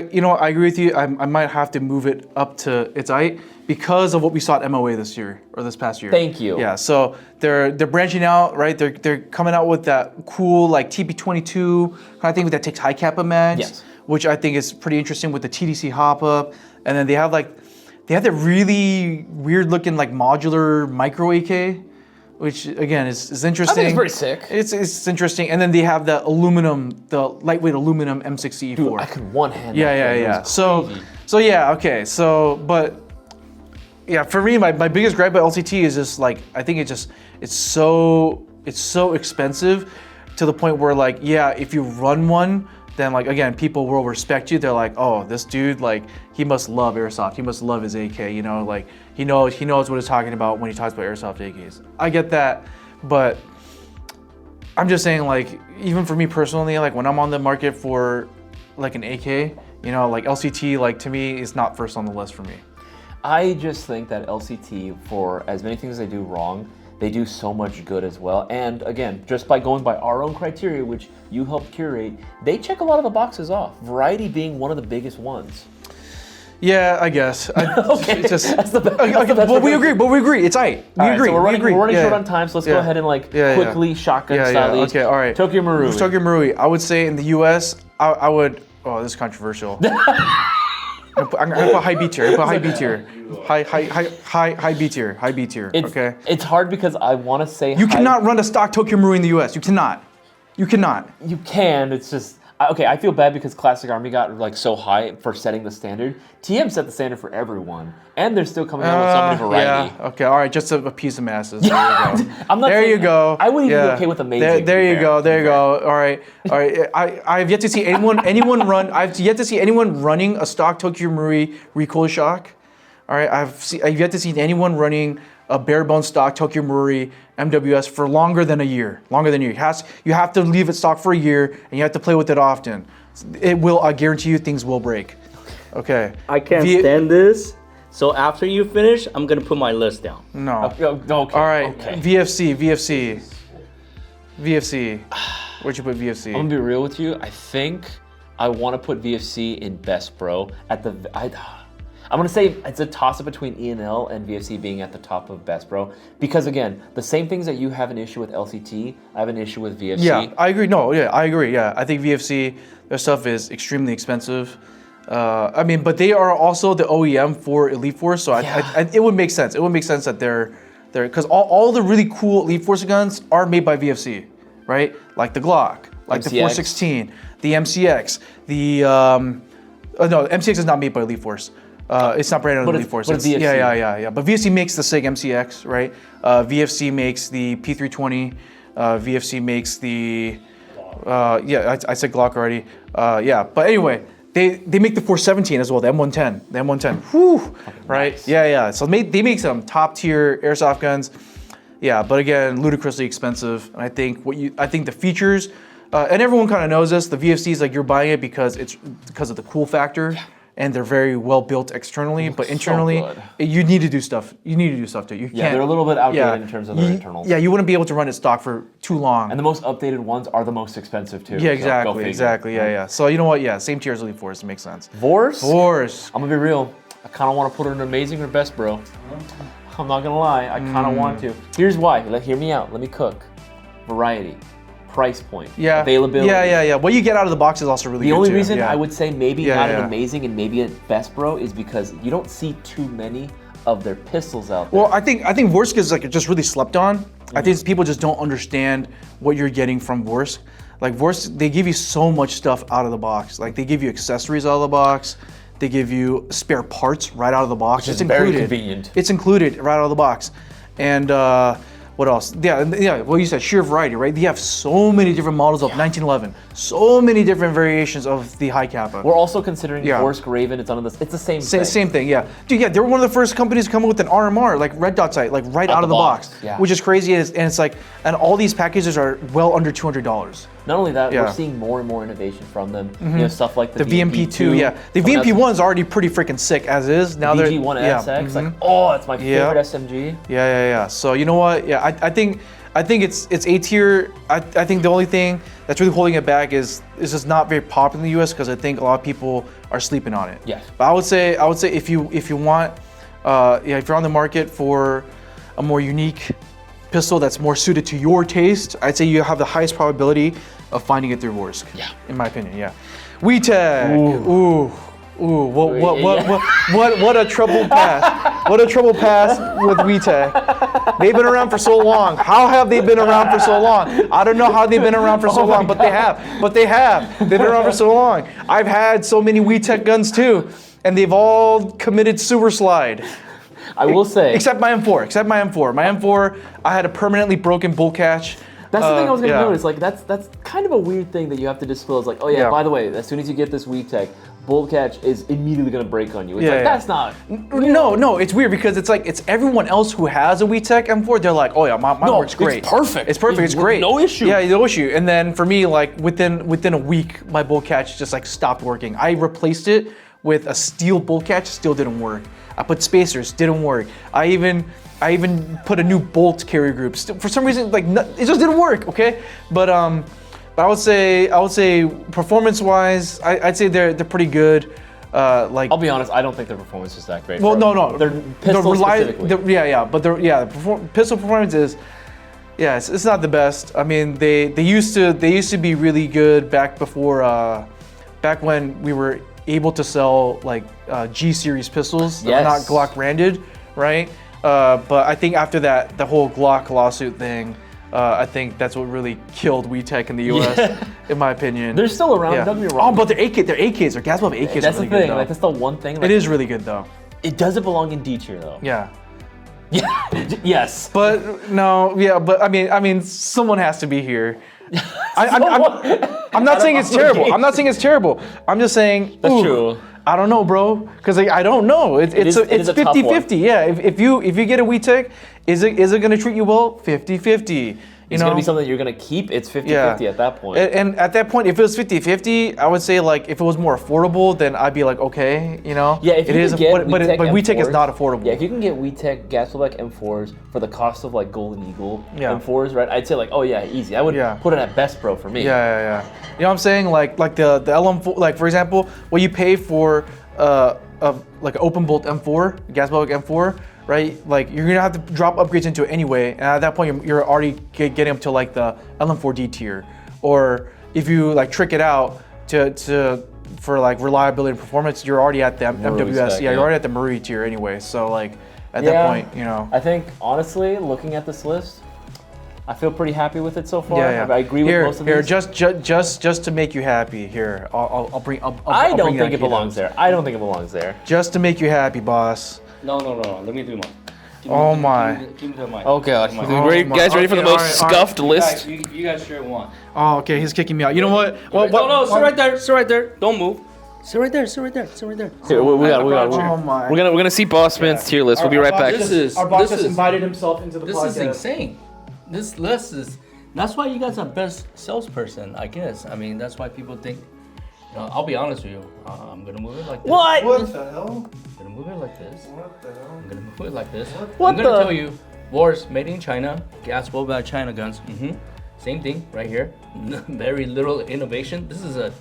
agree with you. I might have to move it up to its height because of what we saw at MOA this year or this past year. Thank you. Yeah, so they're branching out, right? They're coming out with that cool like TP22 kind of thing that takes high kappa mags, Yes. which I think is pretty interesting with the TDC hop up, and then they have that really weird looking like modular micro AK. Which again is interesting. I think it's pretty sick. It's interesting, and then they have the lightweight aluminum M60E4. Dude, I could one hand. Yeah. So yeah, okay. So, but yeah, for me, my biggest gripe about LCT is just like I think it's so expensive to the point where like if you run one, then like again people will respect you. They're like, oh, this dude like he must love Airsoft. He must love his AK. Like he knows what he's talking about when he talks about Airsoft AKs. I get that, but I'm just saying like even for me personally, like when I'm on the market for like an AK, like LCT like to me is not first on the list for me. I just think that LCT, for as many things they do wrong, they do so much good as well. And again, just by going by our own criteria, which you helped curate, they check a lot of the boxes off. Variety being one of the biggest ones. Yeah, I guess. Okay, that's the best. But we agree. It's aight. We agree. So we're running Yeah. short on time, so let's go ahead and quickly shotgun style these. Okay, all right. Tokyo Marui. Tokyo Marui. I would say in the US, I would. Oh, this is controversial. I'm gonna put high B tier. High B tier. High B tier. High B tier. Okay. It's hard because I want to say you cannot run a stock Tokyo Marui in the US. You cannot. You can. It's just Okay, I feel bad because Classic Army got like so high for setting the standard. TM set the standard for everyone, and they're still coming out with so many variety. Yeah. Okay. All right. Just to appease the masses. There you go. I'm not there saying, you go. I wouldn't even be okay with amazing. There you go. There you go. All right. All right. I've yet to see anyone run. I've yet to see anyone running a stock Tokyo Marui recoil shock. All right. I've yet to see anyone running a bare bones stock Tokyo Marui MWS for longer than a year. Longer than a year. You have to leave it stock for a year, and you have to play with it often. It will. I guarantee you, things will break. Okay. I can't stand this. So after you finish, I'm gonna put my list down. No. Okay. All right. Okay. VFC. Where'd you put VFC? I'm gonna be real with you. I think I want to put VFC in Best Bro I'm gonna say it's a toss-up between E&L and VFC being at the top of Best Bro because again, the same things that you have an issue with LCT, I have an issue with VFC. Yeah, I agree. No, yeah, I agree. Yeah, I think VFC, their stuff is extremely expensive. I mean, but they are also the OEM for Elite Force, so it would make sense. It would make sense that they're because all the really cool Elite Force guns are made by VFC, right? Like the Glock, like MCX. the 416, the MCX, no, MCX is not made by Elite Force. It's not branded on Elite Force. But VFC. Yeah. But VFC makes the SIG MCX, right? VFC makes the P320. VFC makes the I said Glock already. But anyway, they make the 417 as well, the M110. The M110. Whew, right? Nice. Yeah. So they make some top tier airsoft guns. Yeah, but again, ludicrously expensive. And I think the features, and everyone kind of knows this. The VFC is like you're buying it because of the cool factor. Yeah. And they're very well built externally, but internally, you need to do stuff. You need to do stuff too. You can't. Yeah, they're a little bit outdated in terms of their internals. Yeah, you wouldn't be able to run it stock for too long. And the most updated ones are the most expensive too. Yeah, exactly. Yeah. So you know what? Yeah, same tier as Elite Force. It makes sense. Vorse. I'm gonna be real. I kind of want to put it in Amazing or Best Bro. I'm not gonna lie. I kind of want to. Here's why. Hear me out. Let me cook. Variety. Price point, availability. Yeah. What you get out of the box is also really good. The only reason I would say maybe not an Amazing and maybe a Best Bro is because you don't see too many of their pistols out there. Well, I think Vorsk is like just really slept on. Mm-hmm. I think people just don't understand what you're getting from Vorsk. Like Vorsk, they give you so much stuff out of the box. Like they give you accessories out of the box. They give you spare parts right out of the box. Which is very convenient. It's included right out of the box. And what else? Yeah. Well, you said sheer variety, right? They have so many different models of 1911, so many different variations of the high kappa. We're also considering Vorsk Raven. It's under this. It's the same thing. Same thing, yeah. Dude, yeah, they were one of the first companies to come up with an RMR, like red dot sight, like right out of the box, which is crazy. And it's like, and all these packages are well under $200. Not only that, we're seeing more and more innovation from them. Mm-hmm. You know, stuff like the VMP2. Yeah, the VMP1 is already pretty freaking sick as is. Now the VG1SX, like, it's my favorite SMG. Yeah. So you know what? Yeah, I think it's A tier. I think the only thing that's really holding it back is just not very popular in the US because I think a lot of people are sleeping on it. Yes. But I would say if you want, if you're on the market for a more unique pistol that's more suited to your taste, I'd say you have the highest probability of finding it through Vorsk. Yeah. In my opinion, yeah. WeTech. Ooh. What a trouble pass. What a trouble pass with WeTech. They've been around for so long. How have they been around for so long? I don't know how they've been around for so long, but they have. They've been around for so long. I've had so many WeTech guns too, and they've all committed sewer slide. I will say. Except my M4. My M4, I had a permanently broken bolt catch. That's the thing I was gonna notice. Like that's kind of a weird thing that you have to disclose. Like, by the way, as soon as you get this WeTech, bolt catch is immediately gonna break on you. It's that's not. No, it's weird because it's like it's everyone else who has a WeTech M4. They're like, oh yeah, my works great. It's perfect. It's great. No issue. Yeah, no issue. And then for me, like within a week, my bolt catch just like stopped working. I replaced it with a steel bolt catch, still didn't work. I put spacers, didn't work. I even put a new bolt carrier group. For some reason, like it just didn't work. Okay, but I would say performance-wise, I'd say they're pretty good. I'll be honest, I don't think their performance is that great. Well, no. Their pistol specifically. But pistol performance is. Yeah, it's not the best. I mean, they used to be really good back when we were able to sell like G series pistols that were not Glock branded, right? But I think after that, the whole Glock lawsuit thing, I think that's what really killed WeTech in the US, in my opinion. They're still around. Yeah. Don't get me wrong. Oh, but their AKs, their gas valve AKs That's are really the thing. good, though. Like that's the one thing. Like, It is really good though. It doesn't belong in D tier though. Yeah. Yeah. Yes. But no, yeah, but I mean, someone has to be here. I'm not saying it's terrible. I'm not saying it's terrible. I'm just saying That's true. I don't know, bro, because I don't know. It's is a tough 50-50. Yeah, if you get a WeTech, is it gonna treat you well? 50-50. It's going to be something you're going to keep. It's 50-50 at that point. And at that point, if it was 50-50, I would say like if it was more affordable, then I'd be like, okay, you know. Yeah, if you it is, can get but WeTech is not affordable. Yeah, if you can get WeTech Gastelbeck M4s for the cost of like Golden Eagle Yeah. M4s, right? I'd say like, oh yeah, easy. I would put it at Best Pro for me. Yeah. You know what I'm saying? Like the LM4, like for example, what you pay for like an open bolt M4, Gastelbeck M4. Right, like you're gonna have to drop upgrades into it anyway, and at that point you're already getting up to like the LM4D tier, or if you like trick it out for like reliability and performance, you're already at the MWS. Spec, You're already at the Marie tier anyway. So like at that point, you know. I think honestly, looking at this list, I feel pretty happy with it so far. Yeah. I agree with most of these. Just to make you happy. Here, I'll bring. I don't think it belongs there. I don't think it belongs there. Just to make you happy, boss. No. Let me do mine. Oh my. Give me the mic. Oh god. Guys, ready for the okay, most scuffed list? You guys share one. Oh, okay, he's kicking me out. You know what? No, sit right there. Sit right there. Don't move. Sit right there. Here, we got. Oh my. We're gonna see Boss Man's tier list. We'll be right back. Our boss just invited himself into the podcast. This is insane. This list is. That's why you guys are best salesperson, I guess. I mean, that's why people think. I'll be honest with you. I'm gonna move it like this. What? What the hell? I'm gonna move it like this. What the hell? I'm gonna move it like this. What I'm gonna the- tell you, wars made in China, gas blow by China guns. Same thing right here. Very little innovation. This is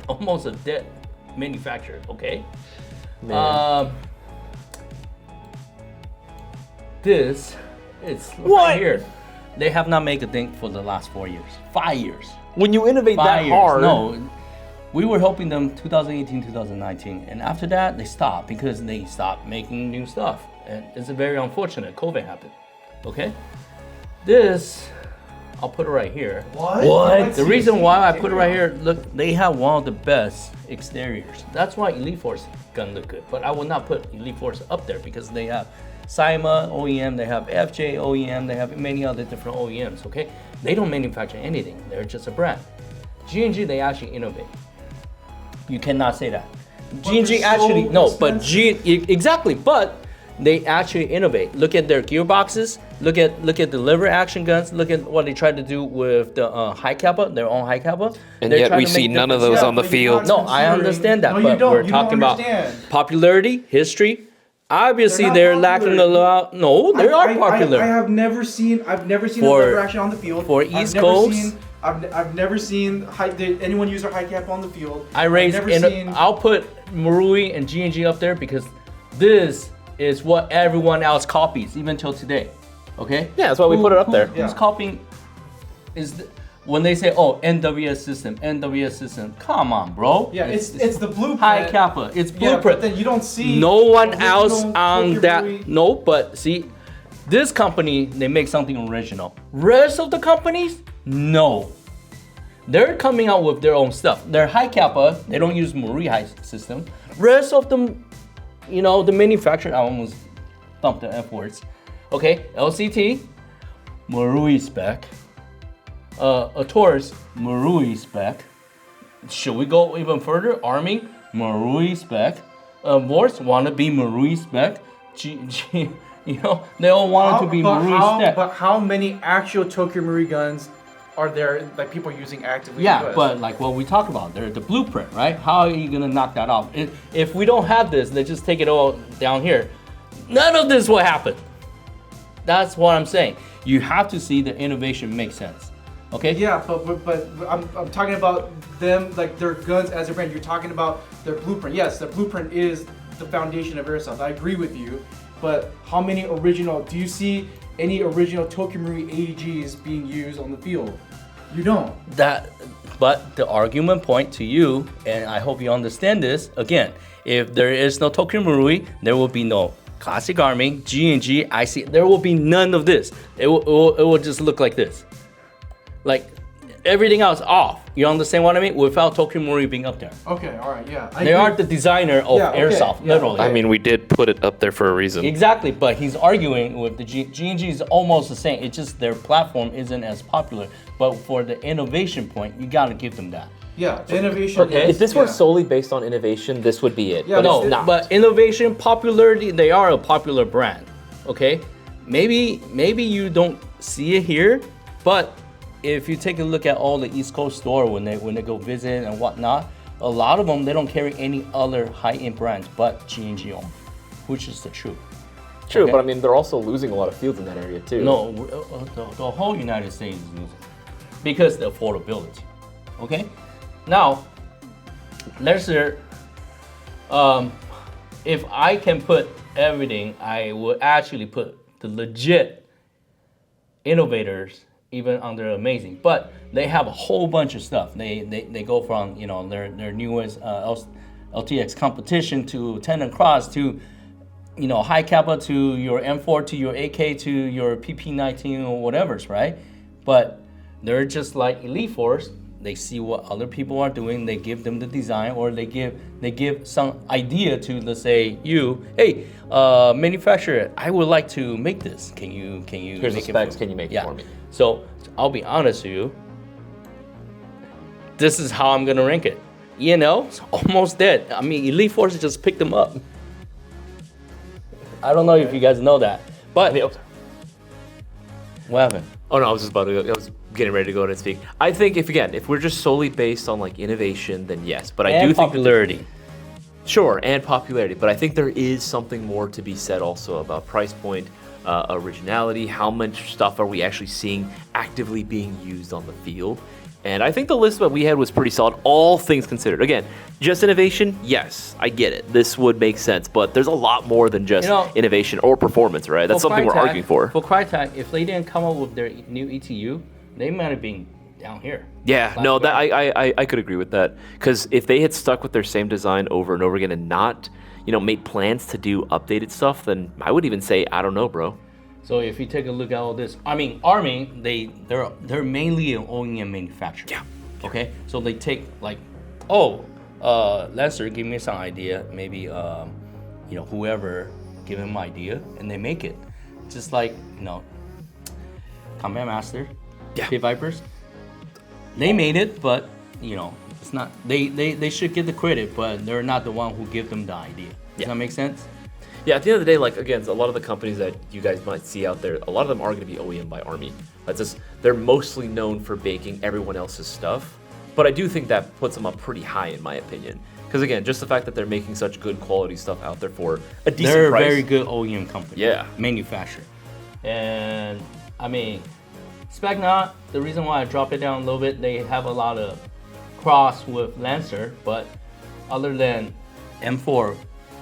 almost a dead manufacturer. Okay. This is What? right here. They have not made a thing for the last 4 years. 5 years. When you innovate 5 that years. hard, No. We were helping them 2018, 2019, and after that they stopped because they stopped making new stuff, and it's very unfortunate. COVID happened. Okay, this I'll put it right here. What? The reason why I put it right here, look, they have one of the best exteriors. That's why Elite Force gun look good, but I will not put Elite Force up there because they have Cyma OEM, they have FJ OEM, they have many other different OEMs. Okay, they don't manufacture anything; they're just a brand. G&G, they actually innovate. You cannot say that. G&G actually but exactly. But they actually innovate. Look at their gearboxes. Look at the lever action guns. Look at what they tried to do with the high kappa, their own high kappa. and They're yet trying we to see make none of different those on the but field. you're No, I understand that, No, you but don't. we're You talking don't about understand. popularity, history. Obviously, They're not lacking a popular. lot. No, they are popular. I've never seen a For- lever action on the field. for East Coast? I've never seen anyone use their high cap on the field. I raised, I've and never seen. I'll put Marui and G&G up there because this is what everyone else copies, even till today. Okay? Yeah, that's why we put it up there. Who's copying? When they say, "Oh, NWS system," come on, bro. Yeah, it's the blueprint. high kappa. It's Yeah, blueprint. but then you don't see. No one original else on Tokyo that. Brewery. No, but see, this company, they make something original. Rest of the companies, no. They're coming out with their own stuff. They're high kappa. They don't use Marui high system. Rest of them, the manufacturer, I almost thumped the F words. Okay, LCT, Marui spec. A Taurus, Marui spec. Should we go even further? Army, Marui spec. Vorse wanna be Marui spec. They all want it to be Marui spec. But how many actual Tokyo Marui guns are there, like people using actively? Yeah, in the US? but like what we talked about, they're the blueprint, right? How are you gonna knock that off? If we don't have this, they just take it all down here. None of this will happen. That's what I'm saying. You have to see the innovation make sense. Okay? Yeah, but I'm talking about them, like their guns as a brand. You're talking about their blueprint. Yes, the blueprint is the foundation of Airsoft. I agree with you, but how many do you see any original Tokyo Marui AEGs being used on the field? You don't. But the argument point to you, and I hope you understand this, again, if there is no Tokyo Marui, there will be no Classic Army, G&G, IC, there will be none of this. It will just look like this. like everything else off. You understand what I mean? Without Tokimori being up there. Okay, all right, yeah. They are the designer of Airsoft, literally. I mean, we did put it up there for a reason. Exactly, but he's arguing with the G&G is almost the same. It's just their platform isn't as popular. But for the innovation point, you gotta give them that. Yeah, innovation. Okay. If this were solely based on innovation, this would be it. Yeah, but No, it's not. but innovation, popularity, they are a popular brand. Okay? Maybe you don't see it here, but if you take a look at all the East Coast store when they go visit and whatnot, a lot of them they don't carry any other high-end brands but G&G own, which is the truth. True, Okay. but I mean, they're also losing a lot of fields in that area too. No, the whole United States is losing because the affordability. Okay, now let's say, if I can put everything, I would actually put the legit innovators even under amazing. But they have a whole bunch of stuff. They go from their newest LTX competition to tendon cross to high kappa to your M4 to your AK to your PP19 or whatever's, right? But they're just like Elite Force. They see what other people are doing. They give them the design, or they give some idea to, let's say, hey, manufacturer, I would like to make this. Can you? Here's the specs. Can you make it for me? So I'll be honest with you. This is how I'm gonna rank it. It's almost dead. I mean, Elite Force just picked them up. I don't know if you guys know that, but what happened? Oh no, I was getting ready to go ahead and speak. I think if we're just solely based on like innovation, then yes. But I do think popularity. Sure, and popularity. But I think there is something more to be said also about price point, originality. How much stuff are we actually seeing actively being used on the field? And I think the list that we had was pretty solid, all things considered. Again, just innovation, yes, I get it. This would make sense, but there's a lot more than just innovation or performance, right? That's something we're arguing for. For Crytek, if they didn't come up with their new ETU, they might have been down here. Yeah, no, that I could agree with that. Because if they had stuck with their same design over and over again and not, made plans to do updated stuff, then I would even say, I don't know, bro. So if you take a look at all this, I mean, Army, they're mainly an OEM manufacturer. Yeah. Okay. So they take Lester, give me some idea. Maybe whoever give him idea, and they make it. Just like Combat Master, Pit Vipers. They made it, but it's not. They should get the credit, but they're not the one who give them the idea. Does that make sense? Yeah, at the end of the day, like again, a lot of the companies that you guys might see out there, a lot of them are going to be OEM by Army. That's just they're mostly known for baking everyone else's stuff, but I do think that puts them up pretty high in my opinion. Because again, just the fact that they're making such good quality stuff out there for a decent price. They're a very good OEM company. Yeah. Manufacturer. And I mean, Specna, the reason why I dropped it down a little bit, they have a lot of cross with Lancer, but other than M4,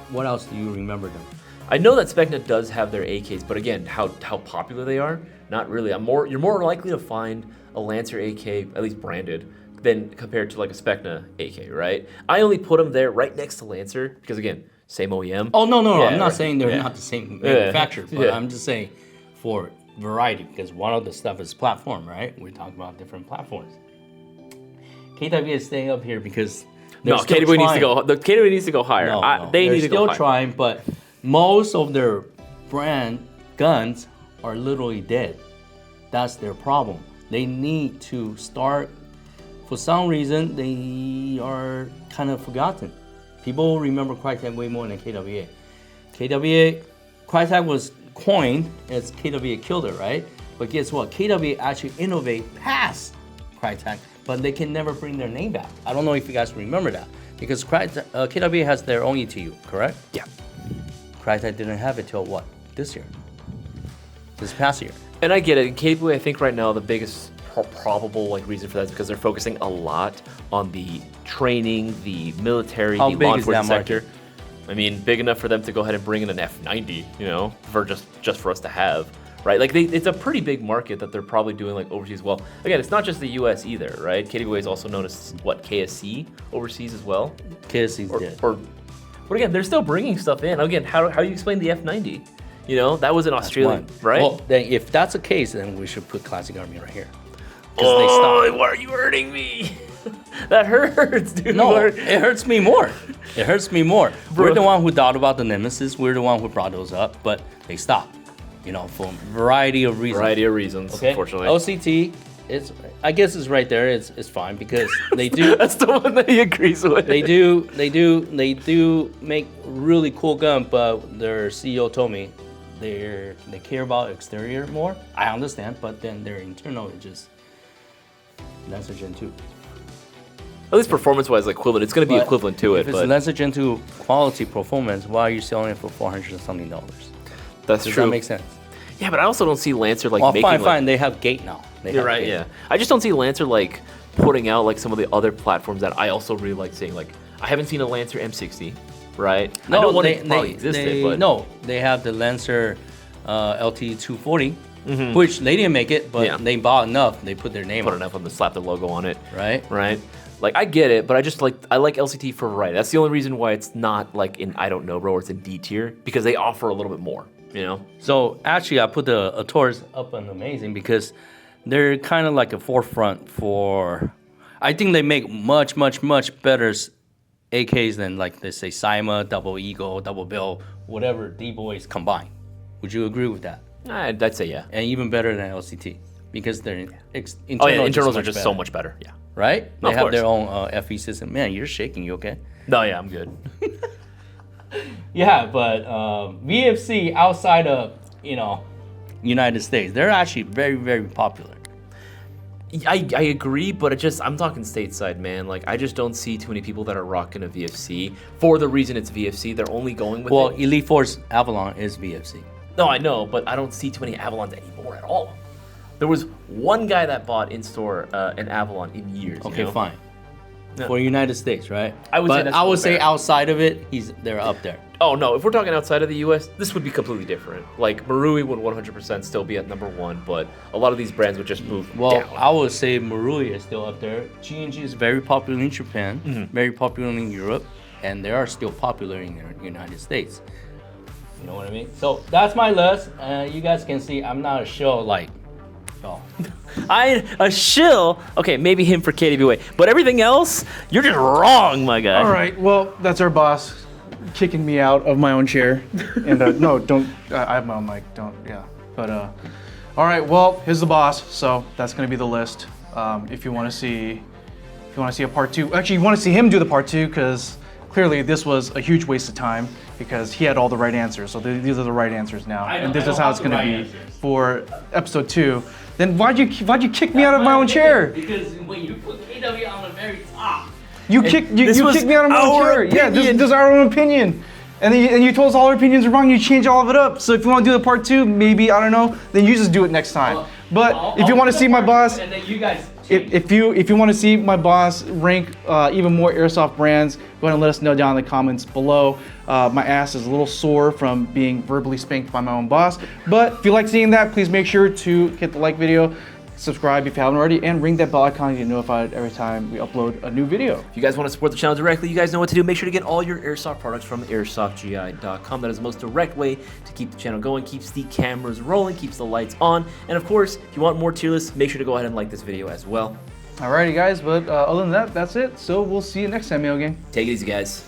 what else do you remember them? I know that Specna does have their AKs, but again, how popular they are, not really. You're more likely to find a Lancer AK, at least branded, than compared to like a Specna AK, right? I only put them there right next to Lancer because again, same OEM. Oh no, Yeah, I'm not right. saying they're not the same manufacturer, but Yeah. I'm just saying for variety, because one of the stuff is platform, right? We're talking about different platforms. KW is staying up here because No, KW needs to go. The KW needs to go higher. No, They they're need to still go higher. trying, but most of their brand guns are literally dead. That's their problem. They need to start. For some reason, they are kind of forgotten. People remember Crytek way more than KWA. Crytek was coined as KWA killed it, right? But guess what? KWA actually innovate past Crytek, but they can never bring their name back. I don't know if you guys remember that, because KWA has their own ETU, correct? Yeah. Crytek didn't have it till what? This past year. And I get it. KWA, I think right now the biggest probable reason for that is because they're focusing a lot on the training, the military, How the big law is that enforcement sector. market? I mean, big enough for them to go ahead and bring in an F90, for just for us to have, right? Like it's a pretty big market that they're probably doing overseas as well. Again, it's not just the U.S. either, right? KWA is also known as KSC overseas as well. KSC's dead. But again, they're still bringing stuff in. Again, how do you explain the F90? That was in Australia, right? Well, then if that's the case, then we should put Classic Army right here. because they stop. Why are you hurting me? That hurts, dude. No, it hurts me more. It hurts me more. Bro. We're the one who thought about the Nemesis. We're the one who brought those up, but they stopped. You know, for a variety of reasons. Okay? Unfortunately. OCT, I guess it's right there. It's fine because they do. That's the one that he agrees with. They do make really cool gun, but their CEO told me they care about exterior more. I understand, but then their internal is just Lancer Gen 2. At least performance-wise, equivalent. It's going to be equivalent to it. If it's Lancer Gen 2 quality performance, why are you selling it for $400 and something? That's Does true. that make sense? Yeah, but I also don't see Lancer making. Fine. They have Gate now. You're right. Yeah, I just don't see Lancer putting out some of the other platforms that I also really like seeing. I haven't seen a Lancer M60, right? I know one probably existed, but no, they have the Lancer LT240, which they didn't make it, but they bought enough. They put their name enough on slap the logo on it. Right. I get it, but I just I like LCT for variety. That's the only reason why it's not in I don't know, bro, or it's in D tier because they offer a little bit more. You know. So actually, I put the Taurus up on Amazing because they're kind of like a forefront for. I think they make much better AKs than they say Cyma, Double Eagle, Double Bill, whatever D-Boys combined. Would you agree with that? I'd say yeah. And even better than LCT because their internals are just so much better. Yeah. Right? No, they have their own FE system. Man, you're shaking. You okay? No, yeah, I'm good. Yeah, but VFC outside of United States, they're actually very, very popular. I agree, but I'm talking stateside, man. I just don't see too many people that are rocking a VFC for the reason it's VFC. They're only going with Well, Elite Force Avalon is VFC. No, I know, but I don't see too many Avalons anymore at all. There was one guy that bought in-store an Avalon in years. Okay, fine. No. For United States, right? I would say outside of it, they're up there. Oh no, if we're talking outside of the U.S., this would be completely different. Marui would 100% still be at number one, but a lot of these brands would just move down. I would say Marui is still up there. G&G is very popular in Japan, very popular in Europe, and they are still popular in the United States. You know what I mean? So that's my list. You guys can see I'm not a show a shill. Okay, maybe him for KWA, but everything else, you're just wrong, my guy. All right, well, that's our boss kicking me out of my own chair. And no, don't. I have my own mic. Don't. Yeah. But all right. Well, here's the boss. So that's gonna be the list. If you want to see a part two, actually, you want to see him do the part two because clearly this was a huge waste of time because he had all the right answers. So these are the right answers now, and this is how it's gonna be for episode 2. Then why'd you kick me out of my own chair? Because when you put KW on the very top, you kicked me out of my own chair. Yeah, this is our own opinion. And you told us all our opinions are wrong. You change all of it up. So if you want to do the part 2, maybe I don't know. Then you just do it next time. But if you want to see my boss, and then you guys. If you want to see my boss rank even more Airsoft brands, go ahead and let us know down in the comments below. My ass is a little sore from being verbally spanked by my own boss. But if you like seeing that, please make sure to hit the like video, subscribe if you haven't already, and ring that bell icon to get notified every time we upload a new video. If you guys want to support the channel directly, you guys know what to do. Make sure to get all your Airsoft products from airsoftgi.com. That is the most direct way to keep the channel going, keeps the cameras rolling, keeps the lights on. And of course, if you want more tier lists, make sure to go ahead and like this video as well. Alrighty guys, but other than that, that's it. So we'll see you next time, Mail Gang. Take it easy, guys.